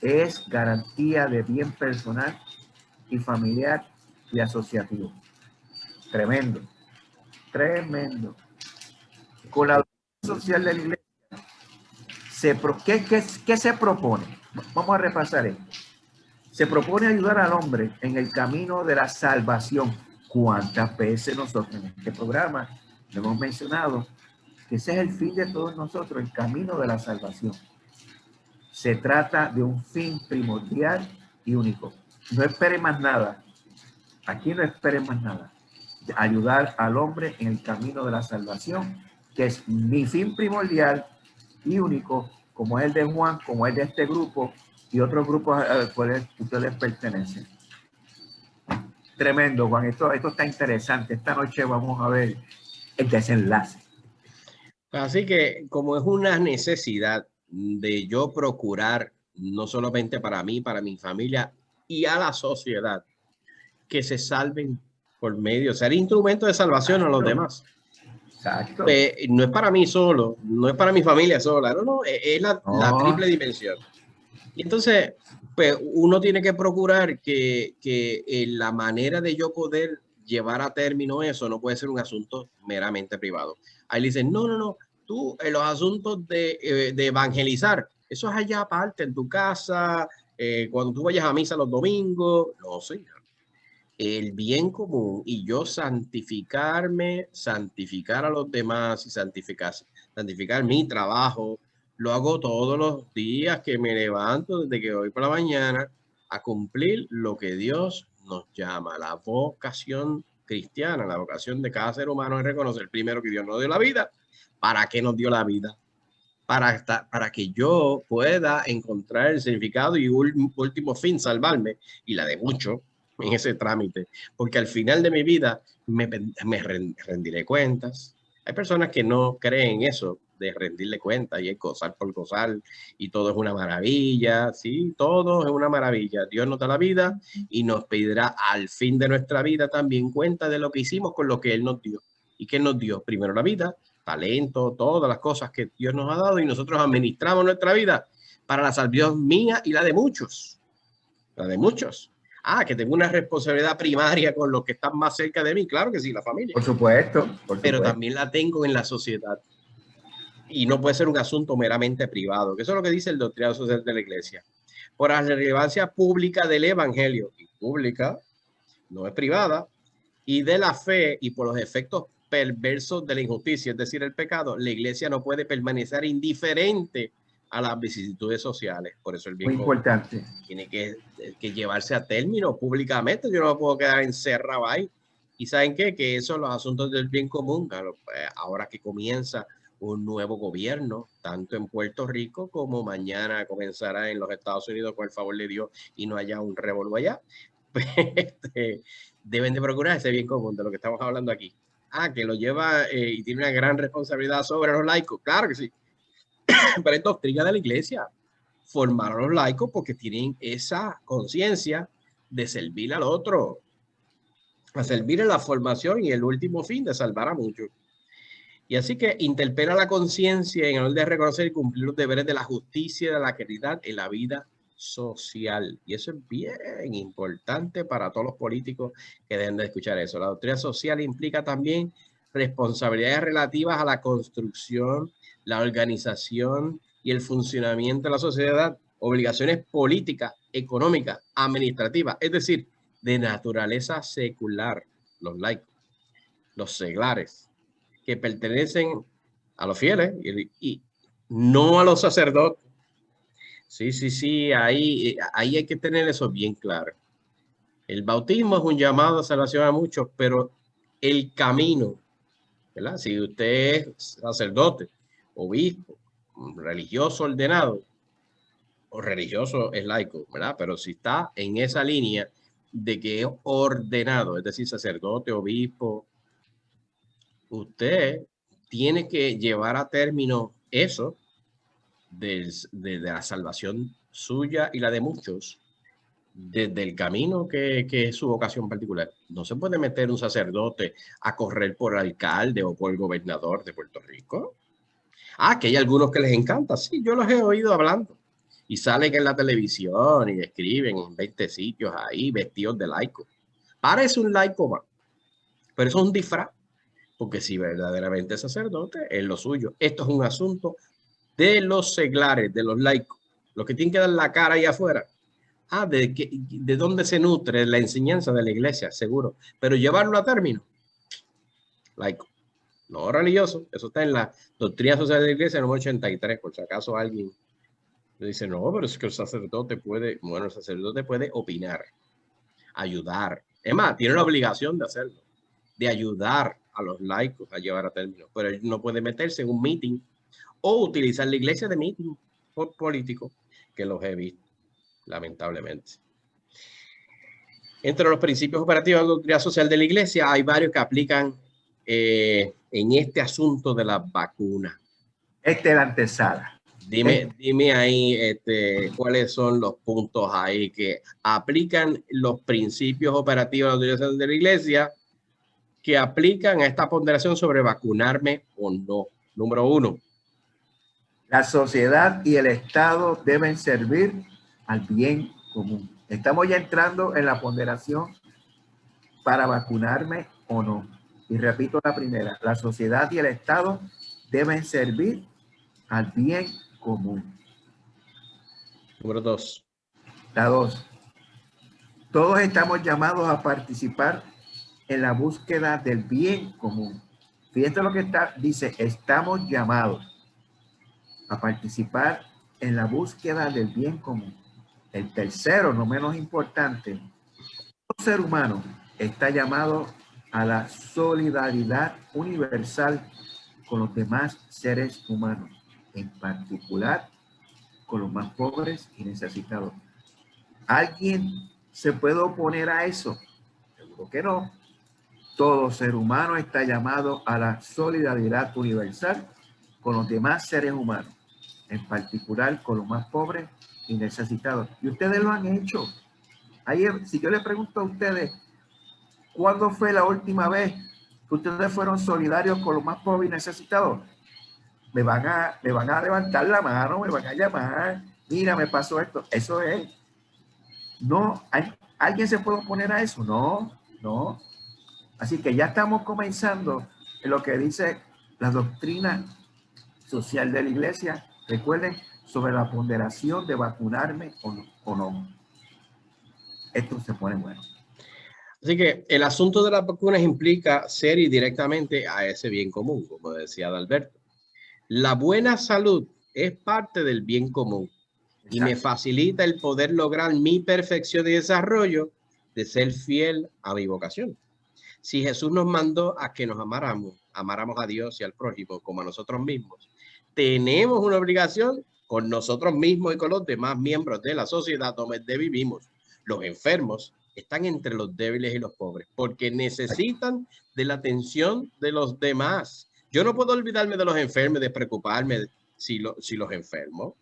es garantía de bien personal y familiar y asociativo. Tremendo, tremendo. Con la doctrina social de la Iglesia, ¿qué se propone? Vamos a repasar esto. Se propone ayudar al hombre en el camino de la salvación. ¿Cuántas veces nosotros en este programa hemos mencionado que ese es el fin de todos nosotros, el camino de la salvación? Se trata de un fin primordial y único. No espere más nada. Aquí no espere más nada. Ayudar al hombre en el camino de la salvación, que es mi fin primordial y único, como es el de Juan, como es de este grupo y otros grupos a los cuales ustedes pertenecen. Tremendo, Juan. Esto está interesante. Esta noche vamos a ver el desenlace. Así que como es una necesidad de yo procurar, no solamente para mí, para mi familia y a la sociedad, que se salven por medio, ser instrumento de salvación a los demás. Exacto. No es para mí solo, no es para mi familia sola, no, es la triple dimensión. Y entonces, pues uno tiene que procurar que la manera de yo poder llevar a término eso no puede ser un asunto meramente privado. Ahí le dicen, no, tú en los asuntos de evangelizar, eso es allá aparte, en tu casa, cuando tú vayas a misa los domingos, no, señor. El bien común y yo santificarme, santificar a los demás y santificar mi trabajo, lo hago todos los días que me levanto, desde que voy por la mañana, a cumplir lo que Dios nos llama. La vocación cristiana, la vocación de cada ser humano es reconocer primero que Dios nos dio la vida. ¿Para qué nos dio la vida? Para que yo pueda encontrar el significado y último fin, salvarme, y la de muchos en ese trámite, porque al final de mi vida me rendiré cuentas. Hay personas que no creen eso de rendirle cuentas y es gozar por gozar y todo es una maravilla, sí, todo es una maravilla. Dios nos da la vida y nos pedirá al fin de nuestra vida también cuenta de lo que hicimos con lo que Él nos dio. ¿Y qué nos dio? Primero la vida, talento, todas las cosas que Dios nos ha dado y nosotros administramos nuestra vida para la salvación mía y la de muchos. La de muchos. Ah, que tengo una responsabilidad primaria con los que están más cerca de mí. Claro que sí, la familia. Por supuesto. Pero también la tengo en la sociedad. Y no puede ser un asunto meramente privado, que eso es lo que dice el doctrinario social de la Iglesia. Por la relevancia pública del Evangelio, y pública, no es privada, y de la fe y por los efectos perversos de la injusticia, es decir, el pecado, la Iglesia no puede permanecer indiferente a las vicisitudes sociales. Por eso el bien muy importante tiene que llevarse a término públicamente. Yo no me puedo quedar encerrado ahí. ¿Y saben qué? Que esos son los asuntos del bien común. Ahora que comienza un nuevo gobierno, tanto en Puerto Rico como mañana comenzará en los Estados Unidos, con el favor de Dios, y no haya un revolvo allá. Deben de procurar ese bien común de lo que estamos hablando aquí. Ah, que lo lleva y tiene una gran responsabilidad sobre los laicos. Claro que sí. Pero es doctrina de la Iglesia formar a los laicos porque tienen esa conciencia de servir al otro, a servir en la formación y el último fin de salvar a muchos. Y así que interpela la conciencia en orden de reconocer y cumplir los deberes de la justicia y de la caridad en la vida social. Y eso es bien importante para todos los políticos que deben de escuchar eso. La doctrina social implica también responsabilidades relativas a la construcción, la organización y el funcionamiento de la sociedad, obligaciones políticas, económicas, administrativas, es decir, de naturaleza secular, los laicos, los seglares, que pertenecen a los fieles y no a los sacerdotes. Sí, ahí hay que tener eso bien claro. El bautismo es un llamado a salvación a muchos, pero el camino, ¿verdad? Si usted es sacerdote, obispo, religioso ordenado, o religioso es laico, ¿verdad? Pero si está en esa línea de que es ordenado, es decir, sacerdote, obispo, usted tiene que llevar a término eso de la salvación suya y la de muchos desde el camino que es su vocación particular. No se puede meter un sacerdote a correr por alcalde o por el gobernador de Puerto Rico. Ah, que hay algunos que les encanta. Sí, yo los he oído hablando. Y salen en la televisión y escriben en 20 sitios ahí vestidos de laico. Parece un laico más, pero eso es un disfraz. Porque si verdaderamente es sacerdote, es lo suyo. Esto es un asunto de los seglares, de los laicos, los que tienen que dar la cara ahí afuera. Ah, de dónde se nutre la enseñanza de la iglesia, seguro. Pero llevarlo a término, laico, no religioso. Eso está en la doctrina social de la iglesia, número 83, por si acaso alguien dice, no, pero es que el sacerdote puede, bueno, el sacerdote puede opinar, ayudar. Es más, tiene la obligación de hacerlo, de ayudar a los laicos a llevar a término, pero él no puede meterse en un meeting o utilizar la iglesia de meeting político, que los he visto, lamentablemente. Entre los principios operativos de la doctrina social de la iglesia hay varios que aplican en este asunto de la vacuna. Esta es la antesala. Dime ahí cuáles son los puntos ahí que aplican los principios operativos de la doctrina social de la iglesia que aplican a esta ponderación sobre vacunarme o no. Número 1. La sociedad y el Estado deben servir al bien común. Estamos ya entrando en la ponderación para vacunarme o no. Y repito la primera, la sociedad y el Estado deben servir al bien común. Número 2. La 2. Todos estamos llamados a participar en la búsqueda del bien común. Fíjate lo que dice, estamos llamados a participar en la búsqueda del bien común. El tercero, no menos importante, todo ser humano está llamado a la solidaridad universal con los demás seres humanos, en particular con los más pobres y necesitados. ¿Alguien se puede oponer a eso? Seguro que no. Todo ser humano está llamado a la solidaridad universal con los demás seres humanos, en particular con los más pobres y necesitados. Y ustedes lo han hecho. Ayer, si yo les pregunto a ustedes, ¿cuándo fue la última vez que ustedes fueron solidarios con los más pobres y necesitados? Me van a levantar la mano, me van a llamar. Mira, me pasó esto. Eso es. No, ¿alguien se puede oponer a eso? No, no. Así que ya estamos comenzando en lo que dice la doctrina social de la iglesia. Recuerden sobre la ponderación de vacunarme o no. Esto se pone bueno. Así que el asunto de las vacunas implica ser directamente a ese bien común, como decía Adalberto. La buena salud es parte del bien común. Exacto. Y me facilita el poder lograr mi perfección y desarrollo de ser fiel a mi vocación. Si Jesús nos mandó a que nos amáramos a Dios y al prójimo como a nosotros mismos, tenemos una obligación con nosotros mismos y con los demás miembros de la sociedad donde vivimos. Los enfermos están entre los débiles y los pobres porque necesitan de la atención de los demás. Yo no puedo olvidarme de los enfermos, de preocuparme si los enfermo.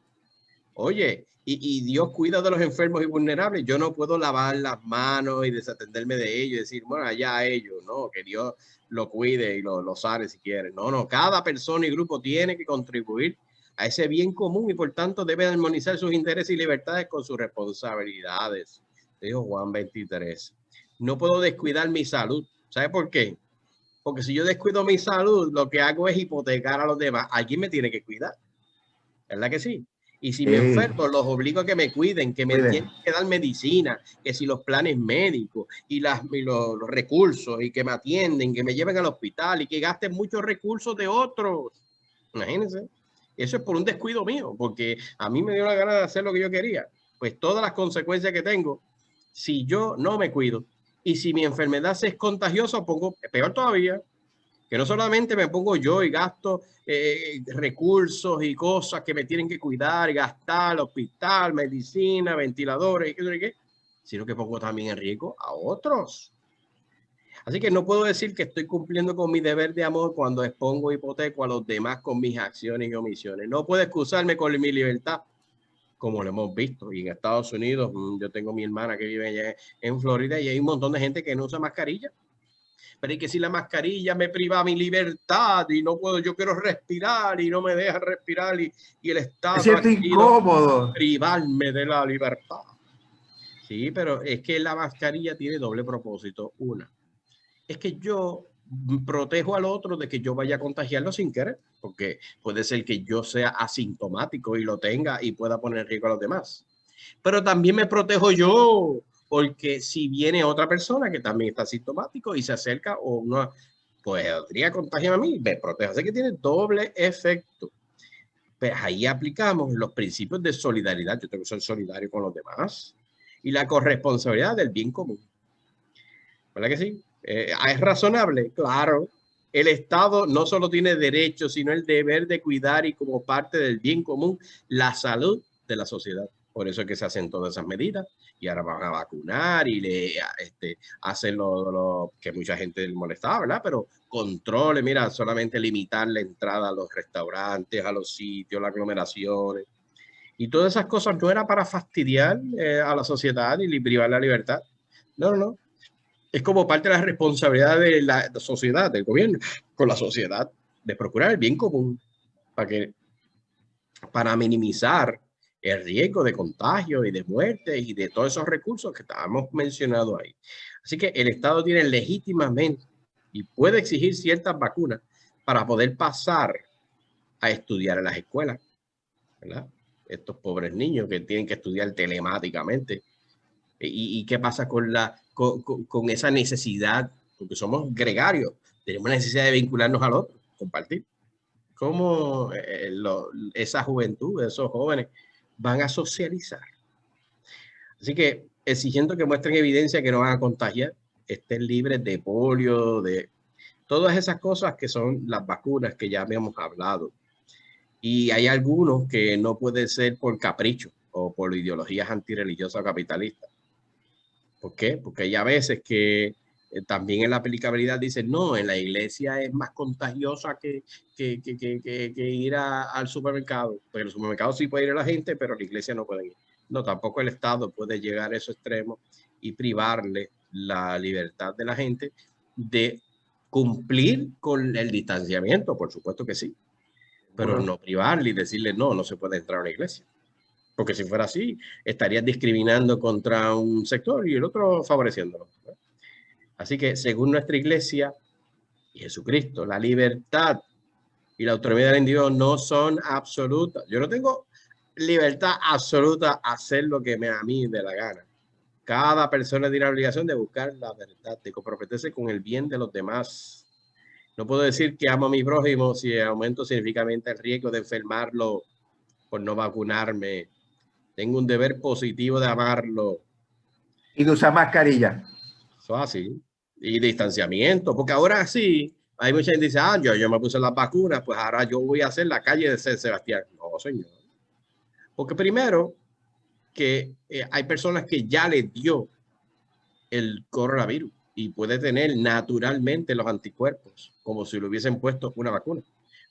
Oye, y Dios cuida de los enfermos y vulnerables. Yo no puedo lavar las manos y desatenderme de ellos y decir, bueno, allá a ellos, no, que Dios lo cuide y lo sane si quiere. No, no, cada persona y grupo tiene que contribuir a ese bien común y por tanto debe armonizar sus intereses y libertades con sus responsabilidades. Dijo Juan 23. No puedo descuidar mi salud. ¿Sabe por qué? Porque si yo descuido mi salud, lo que hago es hipotecar a los demás. Alguien me tiene que cuidar. ¿Verdad que sí? Y si me enfermo, los obligo a que me cuiden, que me tienen que dar medicina, que si los planes médicos y los recursos y que me atienden, que me lleven al hospital y que gasten muchos recursos de otros. Imagínense. Eso es por un descuido mío, porque a mí me dio la gana de hacer lo que yo quería. Pues todas las consecuencias que tengo, si yo no me cuido y si mi enfermedad es contagiosa, pongo peor todavía. Que no solamente me pongo yo y gasto recursos y cosas que me tienen que cuidar, gastar, hospital, medicina, ventiladores, sino que pongo también en riesgo a otros. Así que no puedo decir que estoy cumpliendo con mi deber de amor cuando expongo hipoteco a los demás con mis acciones y omisiones. No puedo excusarme con mi libertad, como lo hemos visto. Y en Estados Unidos, yo tengo mi hermana que vive allá en Florida y hay un montón de gente que no usa mascarilla. Pero es que si la mascarilla me priva mi libertad y no puedo, yo quiero respirar y no me deja respirar y el Estado es incómodo privarme de la libertad. Sí, pero es que la mascarilla tiene doble propósito. Una, es que yo protejo al otro de que yo vaya a contagiarlo sin querer, porque puede ser que yo sea asintomático y lo tenga y pueda poner en riesgo a los demás. Pero también me protejo yo, porque si viene otra persona que también está asintomático y se acerca o no, pues podría contagiar a mí, me protege. Así que tiene doble efecto. Pues ahí aplicamos los principios de solidaridad. Yo tengo que ser solidario con los demás y la corresponsabilidad del bien común. ¿Verdad que sí? ¿Es razonable? Claro. El Estado no solo tiene derecho, sino el deber de cuidar y como parte del bien común la salud de la sociedad. Por eso es que se hacen todas esas medidas y ahora van a vacunar y hacen lo que mucha gente molestaba, ¿verdad? Pero controles, mira, solamente limitar la entrada a los restaurantes, a los sitios, las aglomeraciones. Y todas esas cosas no era para fastidiar a la sociedad y privar la libertad. No, no, no. Es como parte de la responsabilidad de la sociedad, del gobierno, con la sociedad, de procurar el bien común para minimizar el riesgo de contagio y de muerte y de todos esos recursos que estábamos mencionando ahí. Así que el Estado tiene legítimamente y puede exigir ciertas vacunas para poder pasar a estudiar en las escuelas, ¿verdad? Estos pobres niños que tienen que estudiar telemáticamente. ¿Y qué pasa con esa necesidad? Porque somos gregarios, tenemos la necesidad de vincularnos al otro, compartir. ¿Cómo esa juventud, esos jóvenes van a socializar? Así que exigiendo que muestren evidencia que no van a contagiar, estén libres de polio, de todas esas cosas que son las vacunas que ya habíamos hablado. Y hay algunos que no pueden ser por capricho o por ideologías antirreligiosas o capitalistas. ¿Por qué? Porque hay a veces que también en la aplicabilidad dicen, no, en la iglesia es más contagiosa que ir al supermercado. Pero el supermercado sí puede ir a la gente, pero la iglesia no puede ir. No, tampoco el Estado puede llegar a esos extremos y privarle la libertad de la gente de cumplir con el distanciamiento, por supuesto que sí, pero no privarle y decirle, no, no se puede entrar a una iglesia. Porque si fuera así, estarías discriminando contra un sector y el otro favoreciéndolo. Así que, según nuestra iglesia y Jesucristo, la libertad y la autonomía del individuo no son absolutas. Yo no tengo libertad absoluta a hacer lo que a mí dé la gana. Cada persona tiene la obligación de buscar la verdad, de comprometerse con el bien de los demás. No puedo decir que amo a mi prójimo si aumento significativamente el riesgo de enfermarlo por no vacunarme. Tengo un deber positivo de amarlo. Y de usar mascarilla. Eso es así. Y distanciamiento, porque ahora sí, hay mucha gente que dice, ah, yo me puse las vacunas, pues ahora yo voy a hacer la calle de San Sebastián. No, señor. Porque primero, que hay personas que ya les dio el coronavirus y puede tener naturalmente los anticuerpos, como si le hubiesen puesto una vacuna,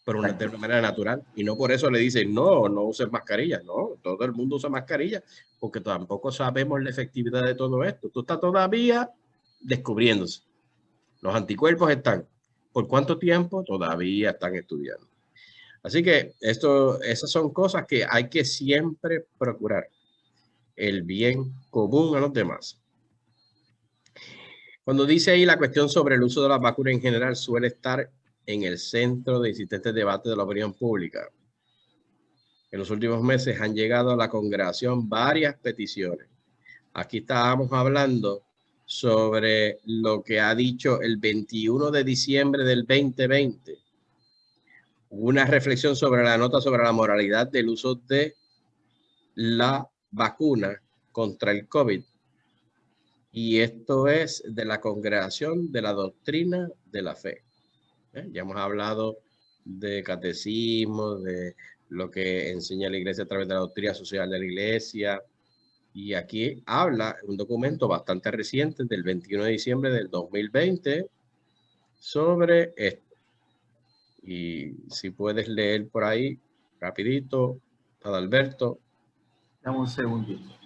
pero de una manera natural. Y no por eso le dicen, no, no uses mascarilla. No, todo el mundo usa mascarilla, porque tampoco sabemos la efectividad de todo esto. Tú estás todavía descubriéndose. Los anticuerpos están. ¿Por cuánto tiempo? Todavía están estudiando. Así que esas son cosas que hay que siempre procurar. El bien común a los demás. Cuando dice ahí la cuestión sobre el uso de las vacunas en general suele estar en el centro de insistentes debates de la opinión pública. En los últimos meses han llegado a la congregación varias peticiones. Aquí estábamos hablando sobre lo que ha dicho el 21 de diciembre del 2020. Una reflexión sobre la nota sobre la moralidad del uso de la vacuna contra el COVID. Y esto es de la Congregación de la Doctrina de la Fe. Ya hemos hablado de catecismo, de lo que enseña la Iglesia a través de la doctrina social de la Iglesia. Y aquí habla un documento bastante reciente del 21 de diciembre del 2020 sobre esto. Y si puedes leer por ahí rapidito, Adalberto. Dame un segundito.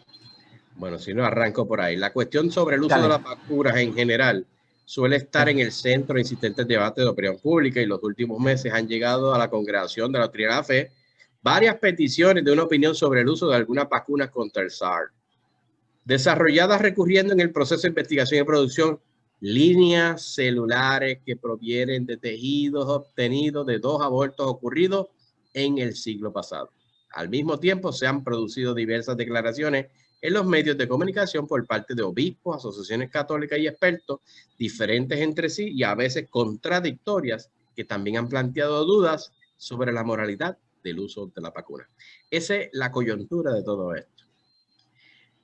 Bueno, si no, arranco por ahí. La cuestión sobre el uso de las vacunas en general suele estar en el centro de insistentes debates de opinión pública y los últimos meses han llegado a la Congregación de la Doctrina de la Fe varias peticiones de una opinión sobre el uso de algunas vacunas contra el SARS, desarrolladas recurriendo en el proceso de investigación y producción líneas celulares que provienen de tejidos obtenidos de 2 abortos ocurridos en el siglo pasado. Al mismo tiempo, se han producido diversas declaraciones en los medios de comunicación por parte de obispos, asociaciones católicas y expertos, diferentes entre sí y a veces contradictorias, que también han planteado dudas sobre la moralidad del uso de la vacuna. Esa es la coyuntura de todo esto.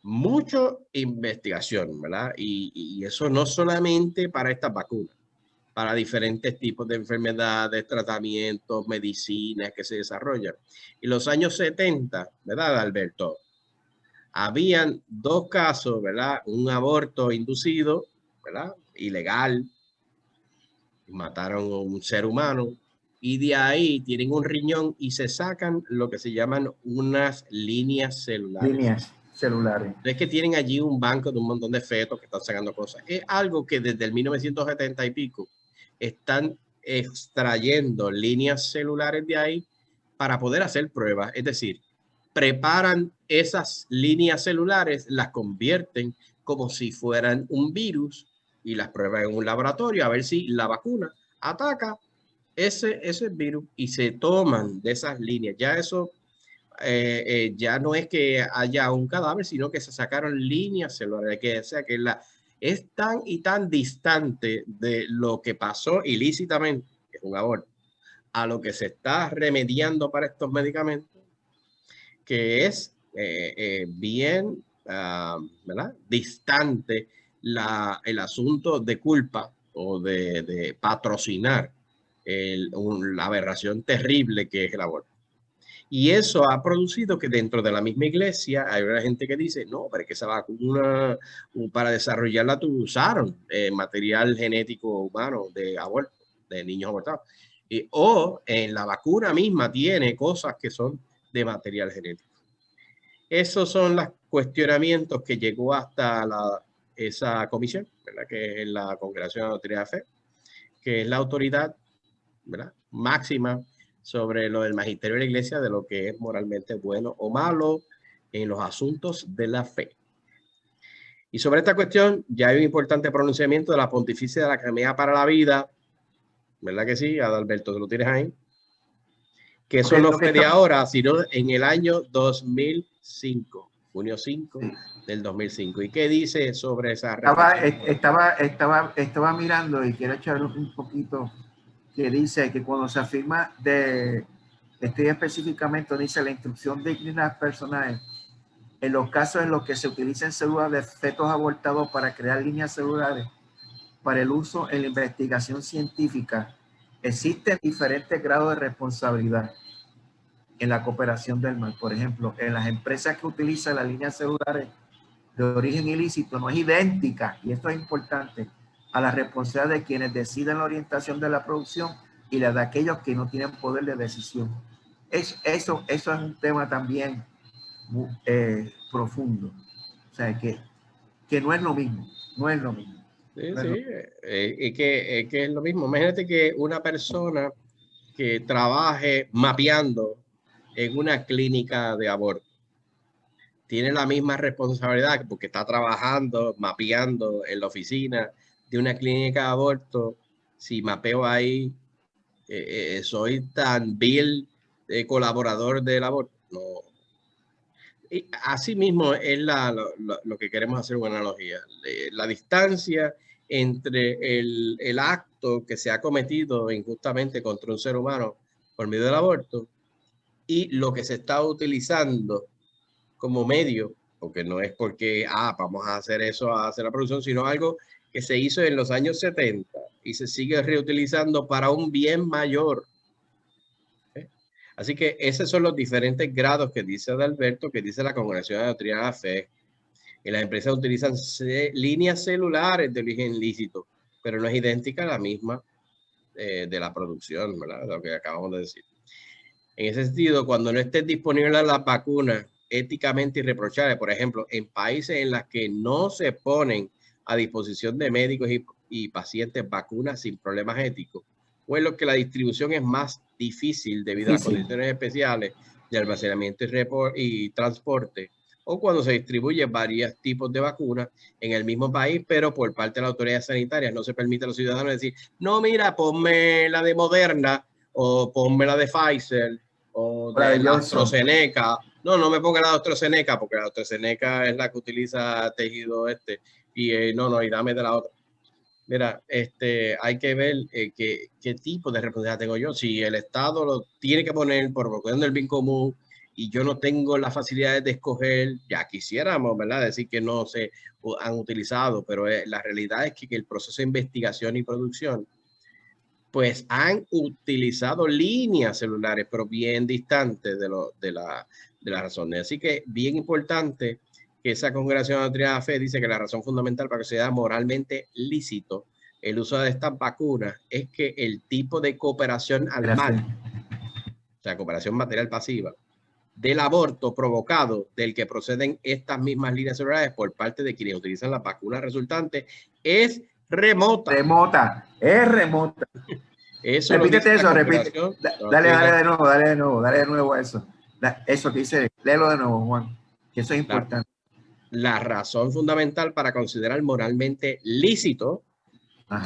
Mucha investigación, ¿verdad? Y eso no solamente para estas vacunas, para diferentes tipos de enfermedades, tratamientos, medicinas que se desarrollan. En los años 70, ¿verdad, Alberto? Habían 2 casos, ¿verdad? Un aborto inducido, ¿verdad? Ilegal. Mataron a un ser humano. Y de ahí tienen un riñón y se sacan lo que se llaman unas líneas celulares. Líneas celulares. No es que tienen allí un banco de un montón de fetos que están sacando cosas. Es algo que desde el 1970 y pico están extrayendo líneas celulares de ahí para poder hacer pruebas. Es decir, preparan esas líneas celulares, las convierten como si fueran un virus y las prueban en un laboratorio a ver si la vacuna ataca ese virus y se toman de esas líneas. Ya eso ya no es que haya un cadáver, sino que se sacaron líneas celulares, que sea que es tan y tan distante de lo que pasó ilícitamente, que es un aborto, a lo que se está remediando para estos medicamentos, que es bien ¿verdad?, distante el asunto de culpa o de patrocinar la aberración terrible que es el aborto. Y eso ha producido que dentro de la misma iglesia hay una gente que dice, no, pero es que esa vacuna para desarrollarla usaron material genético humano de aborto, de niños abortados. O en la vacuna misma tiene cosas que son de material genético. Esos son los cuestionamientos que llegó hasta esa comisión, ¿verdad?, que es la Congregación de la Doctrina de Fe, que es la autoridad, ¿verdad?, máxima sobre lo del magisterio de la iglesia, de lo que es moralmente bueno o malo en los asuntos de la fe. Y sobre esta cuestión ya hay un importante pronunciamiento de la Pontificia de la Academia para la Vida, ¿verdad que sí, Adalberto? ¿Te lo tienes ahí? Que eso no fue de ahora, sino en el año 2005, junio 5 del 2005. ¿Y qué dice sobre esa reflexión? Estaba mirando y quiero echar un poquito, que dice que cuando se afirma específicamente, dice la instrucción digna personal, en los casos en los que se utilizan células de fetos abortados para crear líneas celulares para el uso en la investigación científica, existen diferentes grados de responsabilidad en la cooperación del mal. Por ejemplo, en las empresas que utilizan las líneas celulares de origen ilícito no es idéntica, y esto es importante, a la responsabilidad de quienes deciden la orientación de la producción y la de aquellos que no tienen poder de decisión. Eso es un tema también profundo. O sea, que no es lo mismo, no es lo mismo. Sí, sí, es que es lo mismo. Imagínate que una persona que trabaje mapeando en una clínica de aborto tiene la misma responsabilidad porque está trabajando, mapeando en la oficina de una clínica de aborto. Si mapeo ahí, soy tan vil colaborador del aborto. No. Y así mismo es lo que queremos hacer una analogía. La distancia entre el acto que se ha cometido injustamente contra un ser humano por medio del aborto y lo que se está utilizando como medio, porque no es porque vamos a hacer eso, a hacer la producción, sino algo que se hizo en los años 70 y se sigue reutilizando para un bien mayor. Así que esos son los diferentes grados que dice Adalberto, que dice la Congregación de la Doctrina de la Fe. Y las empresas utilizan líneas celulares de origen lícito, pero no es idéntica a la misma de la producción, ¿verdad? Lo que acabamos de decir. En ese sentido, cuando no estén disponibles las vacunas éticamente irreprochables, por ejemplo, en países en los que no se ponen a disposición de médicos y pacientes vacunas sin problemas éticos, o en los que la distribución es más difícil debido a las condiciones especiales de almacenamiento y transporte, o cuando se distribuyen varios tipos de vacunas en el mismo país, pero por parte de las autoridades sanitarias no se permite a los ciudadanos decir, no, mira, ponme la de Moderna, o ponme la de Pfizer, o de la AstraZeneca. No me ponga la de AstraZeneca, porque la AstraZeneca es la que utiliza tejido y y dame de la otra. Mira, hay que ver qué tipo de responsabilidad tengo yo. Si el Estado lo tiene que poner por cuestión del bien común y yo no tengo las facilidades de escoger, ya quisiéramos, ¿verdad?, decir que no se han utilizado, pero la realidad es que el proceso de investigación y producción pues han utilizado líneas celulares, pero bien distantes de la razón. Así que bien importante que esa Congregación de la Doctrina de la Fe dice que la razón fundamental para que sea moralmente lícito el uso de estas vacunas es que el tipo de cooperación al mal, o sea, cooperación material pasiva, del aborto provocado del que proceden estas mismas líneas celulares por parte de quienes utilizan las vacunas resultantes es remota. Es remota. Eso repítete eso, repite. Dale de nuevo a eso. Eso que dice, léelo de nuevo, Juan. Que eso es importante. La razón fundamental para considerar moralmente lícito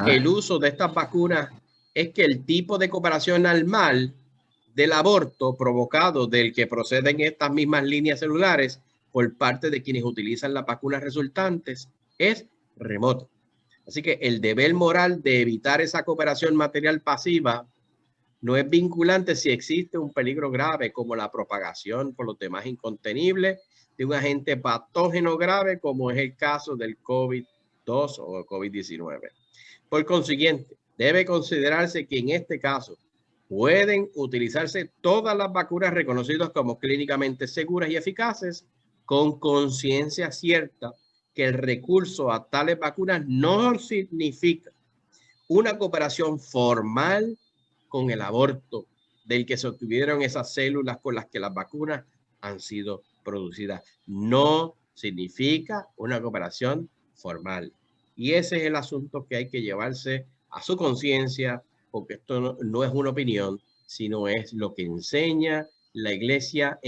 el uso de estas vacunas es que el tipo de cooperación al mal del aborto provocado del que proceden estas mismas líneas celulares por parte de quienes utilizan las vacunas resultantes es remoto. Así que el deber moral de evitar esa cooperación material pasiva no es vinculante si existe un peligro grave como la propagación por los demás incontenible de un agente patógeno grave como es el caso del COVID-2 o COVID-19. Por consiguiente, debe considerarse que en este caso pueden utilizarse todas las vacunas reconocidas como clínicamente seguras y eficaces con conciencia cierta que el recurso a tales vacunas no significa una cooperación formal con el aborto del que se obtuvieron esas células con las que las vacunas han sido producidas. No significa una cooperación formal. Y ese es el asunto que hay que llevarse a su conciencia, porque esto no es una opinión, sino es lo que enseña la iglesia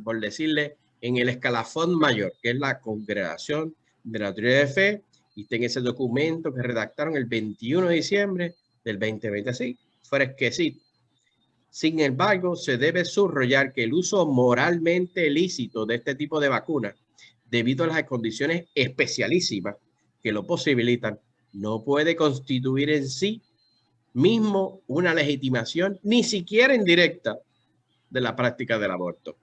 por decirle, en el escalafón mayor, que es la congregación de la teoría de fe, y está en ese documento que redactaron el 21 de diciembre del 2020, así, fresquecito. Sin embargo, se debe subrayar que el uso moralmente ilícito de este tipo de vacunas, debido a las condiciones especialísimas que lo posibilitan, no puede constituir en sí mismo una legitimación, ni siquiera indirecta, de la práctica del aborto.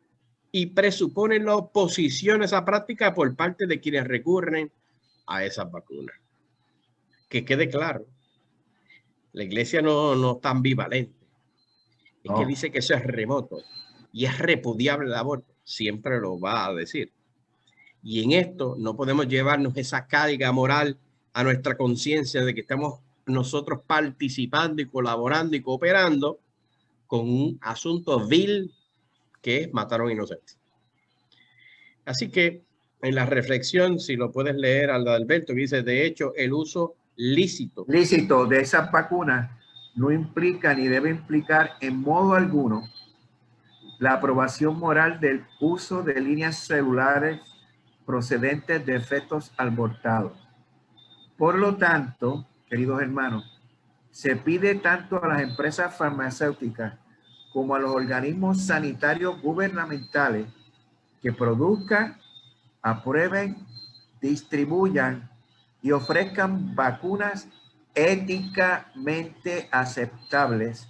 Y presupone la oposición a esa práctica por parte de quienes recurren a esas vacunas. Que quede claro, la iglesia no está ambivalente. Es que dice que eso es remoto y es repudiable el aborto. Siempre lo va a decir. Y en esto no podemos llevarnos esa carga moral a nuestra conciencia de que estamos nosotros participando y colaborando y cooperando con un asunto vil que es matar a un inocente. Así que en la reflexión, si lo puedes leer, Alberto, que dice, de hecho, el uso lícito de esas vacunas no implica ni debe implicar en modo alguno la aprobación moral del uso de líneas celulares procedentes de fetos abortados. Por lo tanto, queridos hermanos, se pide tanto a las empresas farmacéuticas como a los organismos sanitarios gubernamentales que produzcan, aprueben, distribuyan y ofrezcan vacunas éticamente aceptables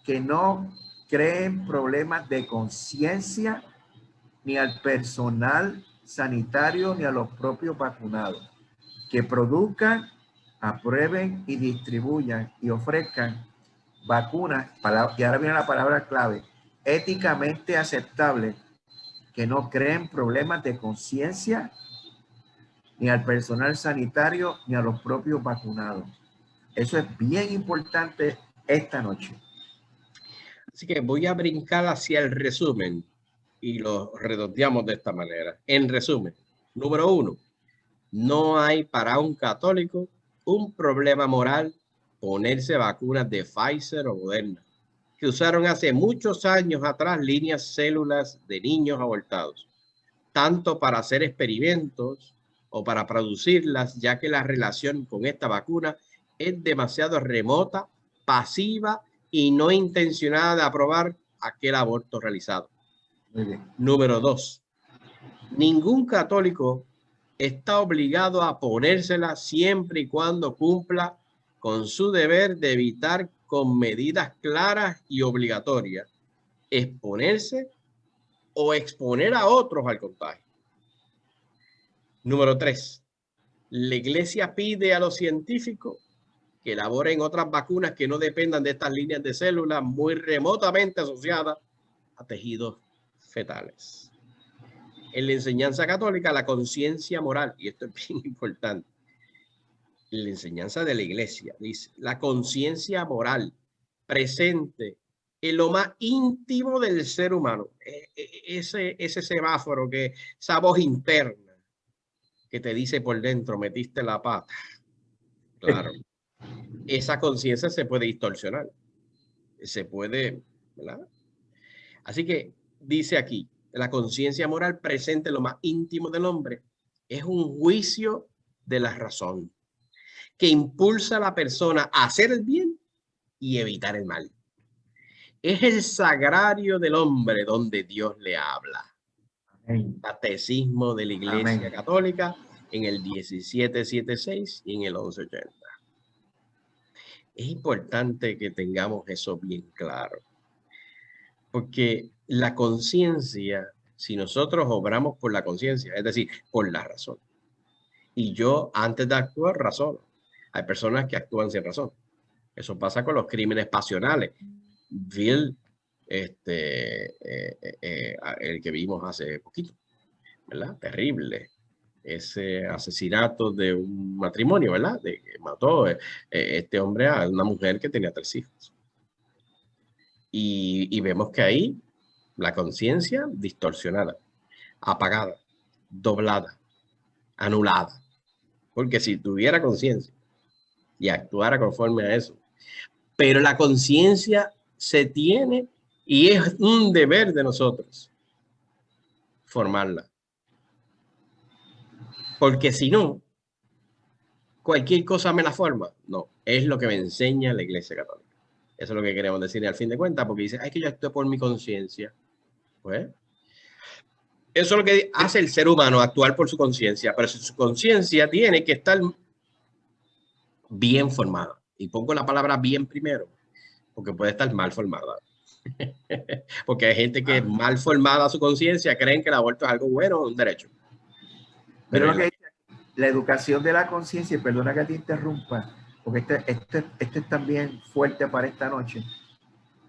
que no creen problemas de conciencia ni al personal sanitario ni a los propios vacunados, que produzcan, aprueben y distribuyan y ofrezcan vacunas, y ahora viene la palabra clave, éticamente aceptables, que no creen problemas de conciencia ni al personal sanitario ni a los propios vacunados. Eso es bien importante esta noche. Así que voy a brincar hacia el resumen y lo redondeamos de esta manera. En resumen, número 1, no hay para un católico un problema moral ponerse vacunas de Pfizer o Moderna, que usaron hace muchos años atrás líneas células de niños abortados, tanto para hacer experimentos o para producirlas, ya que la relación con esta vacuna es demasiado remota, pasiva y no intencionada de aprobar aquel aborto realizado. Muy bien. Número 2. Ningún católico está obligado a ponérsela siempre y cuando cumpla con su deber de evitar con medidas claras y obligatorias exponerse o exponer a otros al contagio. Número 3. La iglesia pide a los científicos que elaboren otras vacunas que no dependan de estas líneas de células muy remotamente asociadas a tejidos fetales. En la enseñanza católica, la conciencia moral, y esto es bien importante, en la enseñanza de la iglesia, dice, la conciencia moral presente en lo más íntimo del ser humano, ese semáforo, esa voz interna que te dice por dentro, metiste la pata. Claro, esa conciencia se puede distorsionar, se puede, ¿verdad? Así que dice aquí, la conciencia moral presente en lo más íntimo del hombre es un juicio de la razón que impulsa a la persona a hacer el bien y evitar el mal. Es el sagrario del hombre donde Dios le habla. Amén. Catecismo de la Iglesia Amén. Católica en el 1776 y en el 1180. Es importante que tengamos eso bien claro, porque la conciencia si nosotros obramos por la conciencia, es decir, por la razón. Y yo, antes de actuar, razono. Hay personas que actúan sin razón. Eso pasa con los crímenes pasionales. Bill, el que vimos hace poquito, ¿verdad? Terrible. Ese asesinato de un matrimonio, ¿verdad? De que mató este hombre a una mujer que tenía 3 hijos. Y vemos que ahí la conciencia distorsionada, apagada, doblada, anulada. Porque si tuviera conciencia y actuara conforme a eso, pero la conciencia se tiene y es un deber de nosotros formarla. Porque si no, cualquier cosa me la forma. No, es lo que me enseña la Iglesia Católica. Eso es lo que queremos decir al fin de cuentas, porque dice, ay, que yo actúo por mi conciencia. Pues, eso es lo que hace el ser humano, actuar por su conciencia, pero su conciencia tiene que estar bien formada. Y pongo la palabra bien primero, porque puede estar mal formada. Porque hay gente que mal formada su conciencia creen que el aborto es algo bueno, un derecho. Pero lo que dice, la educación de la conciencia, y perdona que te interrumpa, porque este es también fuerte para esta noche,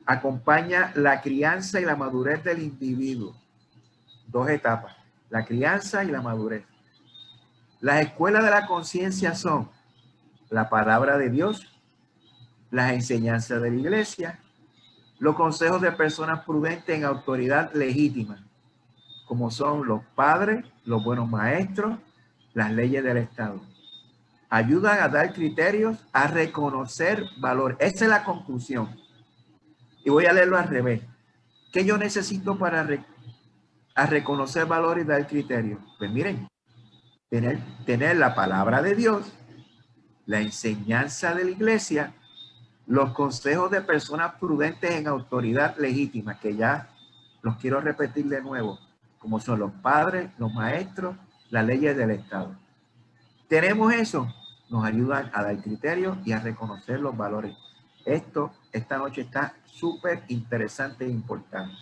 acompaña la crianza y la madurez del individuo. 2 etapas, la crianza y la madurez. Las escuelas de la conciencia son la palabra de Dios, las enseñanzas de la iglesia, los consejos de personas prudentes en autoridad legítima, como son los padres, los buenos maestros, las leyes del Estado. Ayudan a dar criterios, a reconocer valor. Esa es la conclusión. Y voy a leerlo al revés. ¿Qué yo necesito para reconocer valor y dar criterios? Pues miren, tener la palabra de Dios, la enseñanza de la iglesia, los consejos de personas prudentes en autoridad legítima, que ya los quiero repetir de nuevo, como son los padres, los maestros, las leyes del Estado. Tenemos eso, nos ayudan a dar criterios y a reconocer los valores. Esta noche está súper interesante e importante.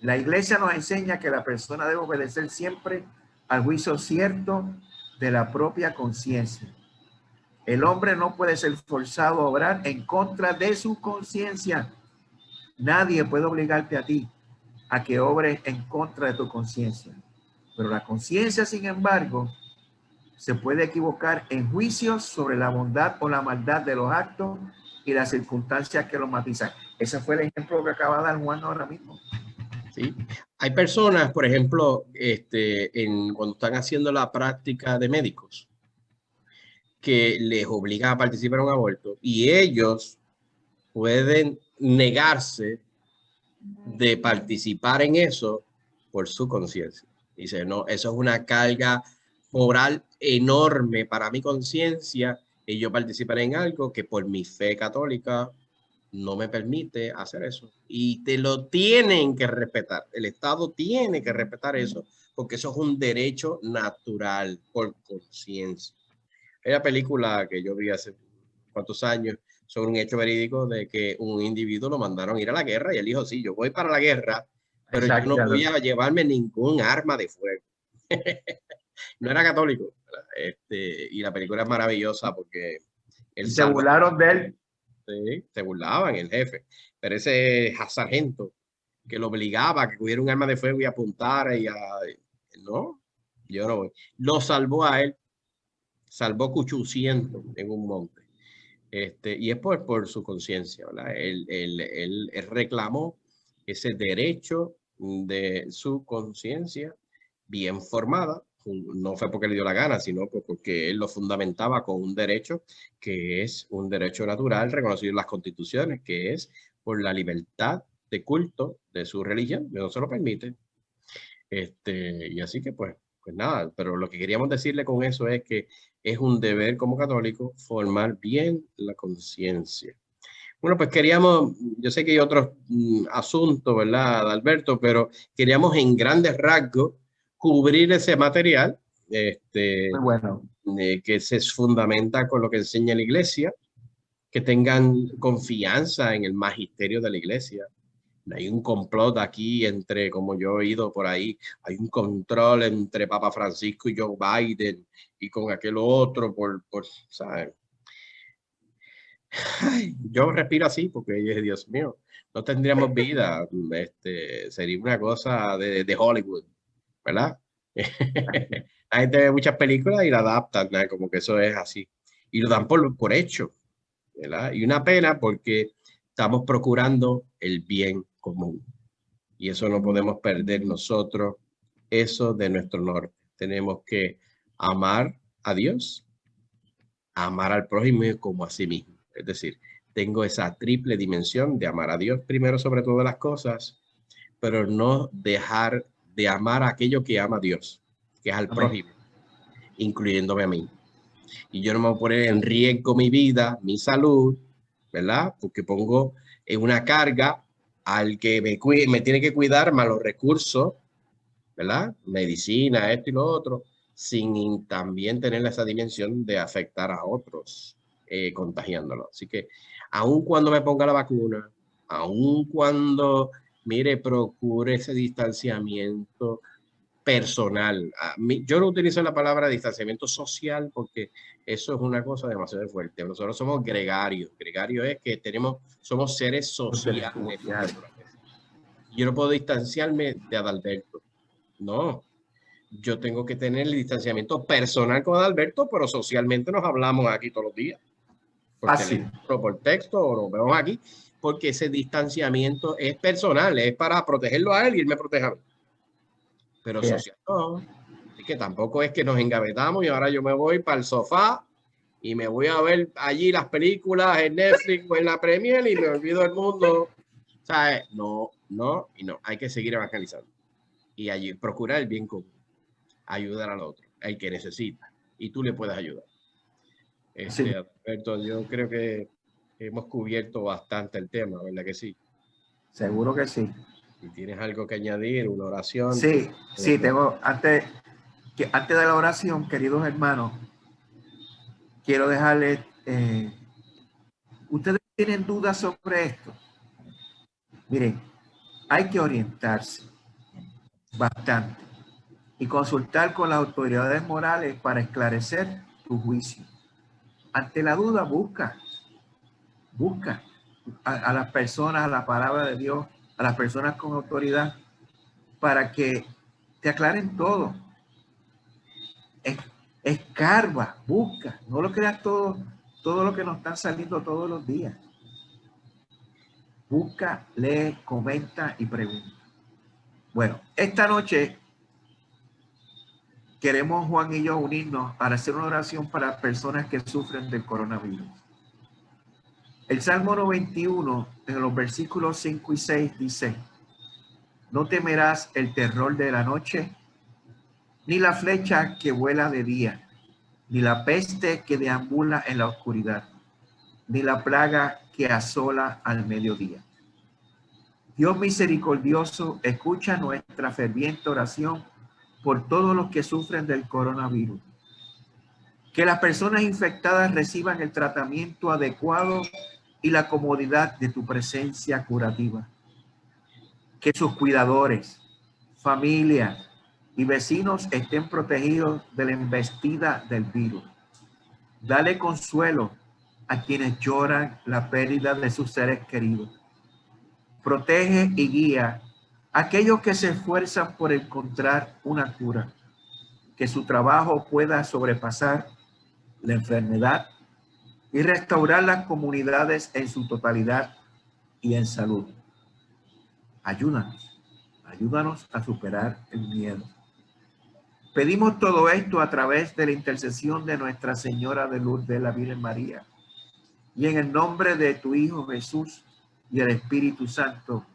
La iglesia nos enseña que la persona debe obedecer siempre al juicio cierto de la propia conciencia. El hombre no puede ser forzado a obrar en contra de su conciencia. Nadie puede obligarte a ti a que obres en contra de tu conciencia. Pero la conciencia, sin embargo, se puede equivocar en juicios sobre la bondad o la maldad de los actos y las circunstancias que los matizan. Ese fue el ejemplo que acaba de dar Juan ahora mismo. Sí. Hay personas, por ejemplo, cuando están haciendo la práctica de médicos, que les obliga a participar en un aborto y ellos pueden negarse de participar en eso por su conciencia. Dice, no, eso es una carga moral enorme para mi conciencia y yo participaré en algo que por mi fe católica no me permite hacer eso. Y te lo tienen que respetar. El Estado tiene que respetar eso porque eso es un derecho natural por conciencia. Hay una película que yo vi hace cuántos años sobre un hecho verídico de que un individuo lo mandaron a ir a la guerra y él dijo, sí, yo voy para la guerra, pero yo no voy a llevarme ningún arma de fuego. No era católico. Y la película es maravillosa porque él se burlaron de él. Sí, se burlaban el jefe, pero ese sargento que lo obligaba a que cogiera un arma de fuego y apuntara no, yo no voy. Lo salvó a él, salvó Cuchuciento en un monte. Y es por su conciencia, ¿verdad? Él reclamó ese derecho de su conciencia bien formada. No fue porque le dio la gana, sino porque él lo fundamentaba con un derecho que es un derecho natural reconocido en las constituciones, que es por la libertad de culto de su religión, no se lo permite. Y así que pues nada, pero lo que queríamos decirle con eso es que es un deber como católico formar bien la conciencia. Bueno, pues queríamos, yo sé que hay otros asuntos, ¿verdad, Alberto? Pero queríamos en grandes rasgos cubrir ese material Muy bueno. Que se fundamenta con lo que enseña la iglesia, que tengan confianza en el magisterio de la iglesia, hay un complot aquí entre, como yo he oído por ahí, hay un control entre Papa Francisco y Joe Biden y con aquel otro ¿sabes? Ay, yo respiro así porque, Dios mío, no tendríamos vida. Sería una cosa de Hollywood, ¿verdad? La gente ve muchas películas y la adaptan, ¿no? Como que eso es así. Y lo dan por hecho, ¿verdad? Y una pena porque estamos procurando el bien común. Y eso no podemos perder nosotros, eso de nuestro norte. Tenemos que amar a Dios, amar al prójimo como a sí mismo. Es decir, tengo esa triple dimensión de amar a Dios primero sobre todas las cosas, pero no dejar de amar a aquello que ama a Dios, que es al prójimo, incluyéndome a mí. Y yo no me voy a poner en riesgo mi vida, mi salud, ¿verdad? Porque pongo en una carga al que me tiene que cuidar más los recursos, ¿verdad? Medicina, esto y lo otro, sin también tener esa dimensión de afectar a otros, contagiándolo. Así que, aun cuando me ponga la vacuna, aun cuando, mire, procure ese distanciamiento personal. Yo no utilizo la palabra distanciamiento social porque eso es una cosa demasiado fuerte. Nosotros somos gregarios. Gregario es que somos seres sociales. Yo no puedo distanciarme de Adalberto. No, yo tengo que tener el distanciamiento personal con Adalberto, pero socialmente nos hablamos aquí todos los días. Por teléfono, por texto, o nos vemos aquí, porque ese distanciamiento es personal, es para protegerlo a él y él me proteja a mí. Pero social no. Así que tampoco es que nos engavetamos y ahora yo me voy para el sofá y me voy a ver allí las películas en Netflix o en la Premier y me olvido del mundo. ¿Sabes? No, no y no. Hay que seguir evangelizando. Y allí procurar el bien común. Ayudar al otro, al que necesita. Y tú le puedes ayudar. Alberto, yo creo que hemos cubierto bastante el tema, ¿verdad que sí? Seguro que sí. Si tienes algo que añadir, una oración. Sí, sí, tengo, antes de la oración, queridos hermanos, quiero dejarles, ustedes tienen dudas sobre esto. Miren, hay que orientarse bastante y consultar con las autoridades morales para esclarecer tu juicio. Ante la duda, busca a las personas, a la palabra de Dios, a las personas con autoridad, para que te aclaren todo. Escarba, busca, no lo creas todo lo que nos están saliendo todos los días. Busca, lee, comenta y pregunta. Bueno, esta noche queremos Juan y yo unirnos para hacer una oración para personas que sufren del coronavirus. El Salmo 91, en los versículos 5 y 6 dice: no temerás el terror de la noche, ni la flecha que vuela de día, ni la peste que deambula en la oscuridad, ni la plaga que asola al mediodía. Dios misericordioso, escucha nuestra ferviente oración por todos los que sufren del coronavirus. Que las personas infectadas reciban el tratamiento adecuado y la comodidad de tu presencia curativa. Que sus cuidadores, familias y vecinos estén protegidos de la embestida del virus. Dale consuelo a quienes lloran la pérdida de sus seres queridos. Protege y guía a aquellos que se esfuerzan por encontrar una cura. Que su trabajo pueda sobrepasar la enfermedad y restaurar las comunidades en su totalidad y en salud. Ayúdanos a superar el miedo. Pedimos todo esto a través de la intercesión de Nuestra Señora de Lourdes, la Virgen María, y en el nombre de tu Hijo Jesús y el Espíritu Santo,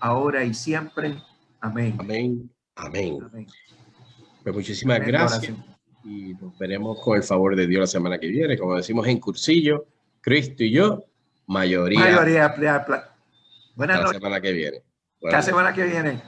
ahora y siempre. Amén. Amén. Amén. Amén. Pues muchísimas gracias y nos veremos con el favor de Dios la semana que viene. Como decimos en cursillo, Cristo y yo, mayoría. Buenas noches. La semana que viene. La semana que viene.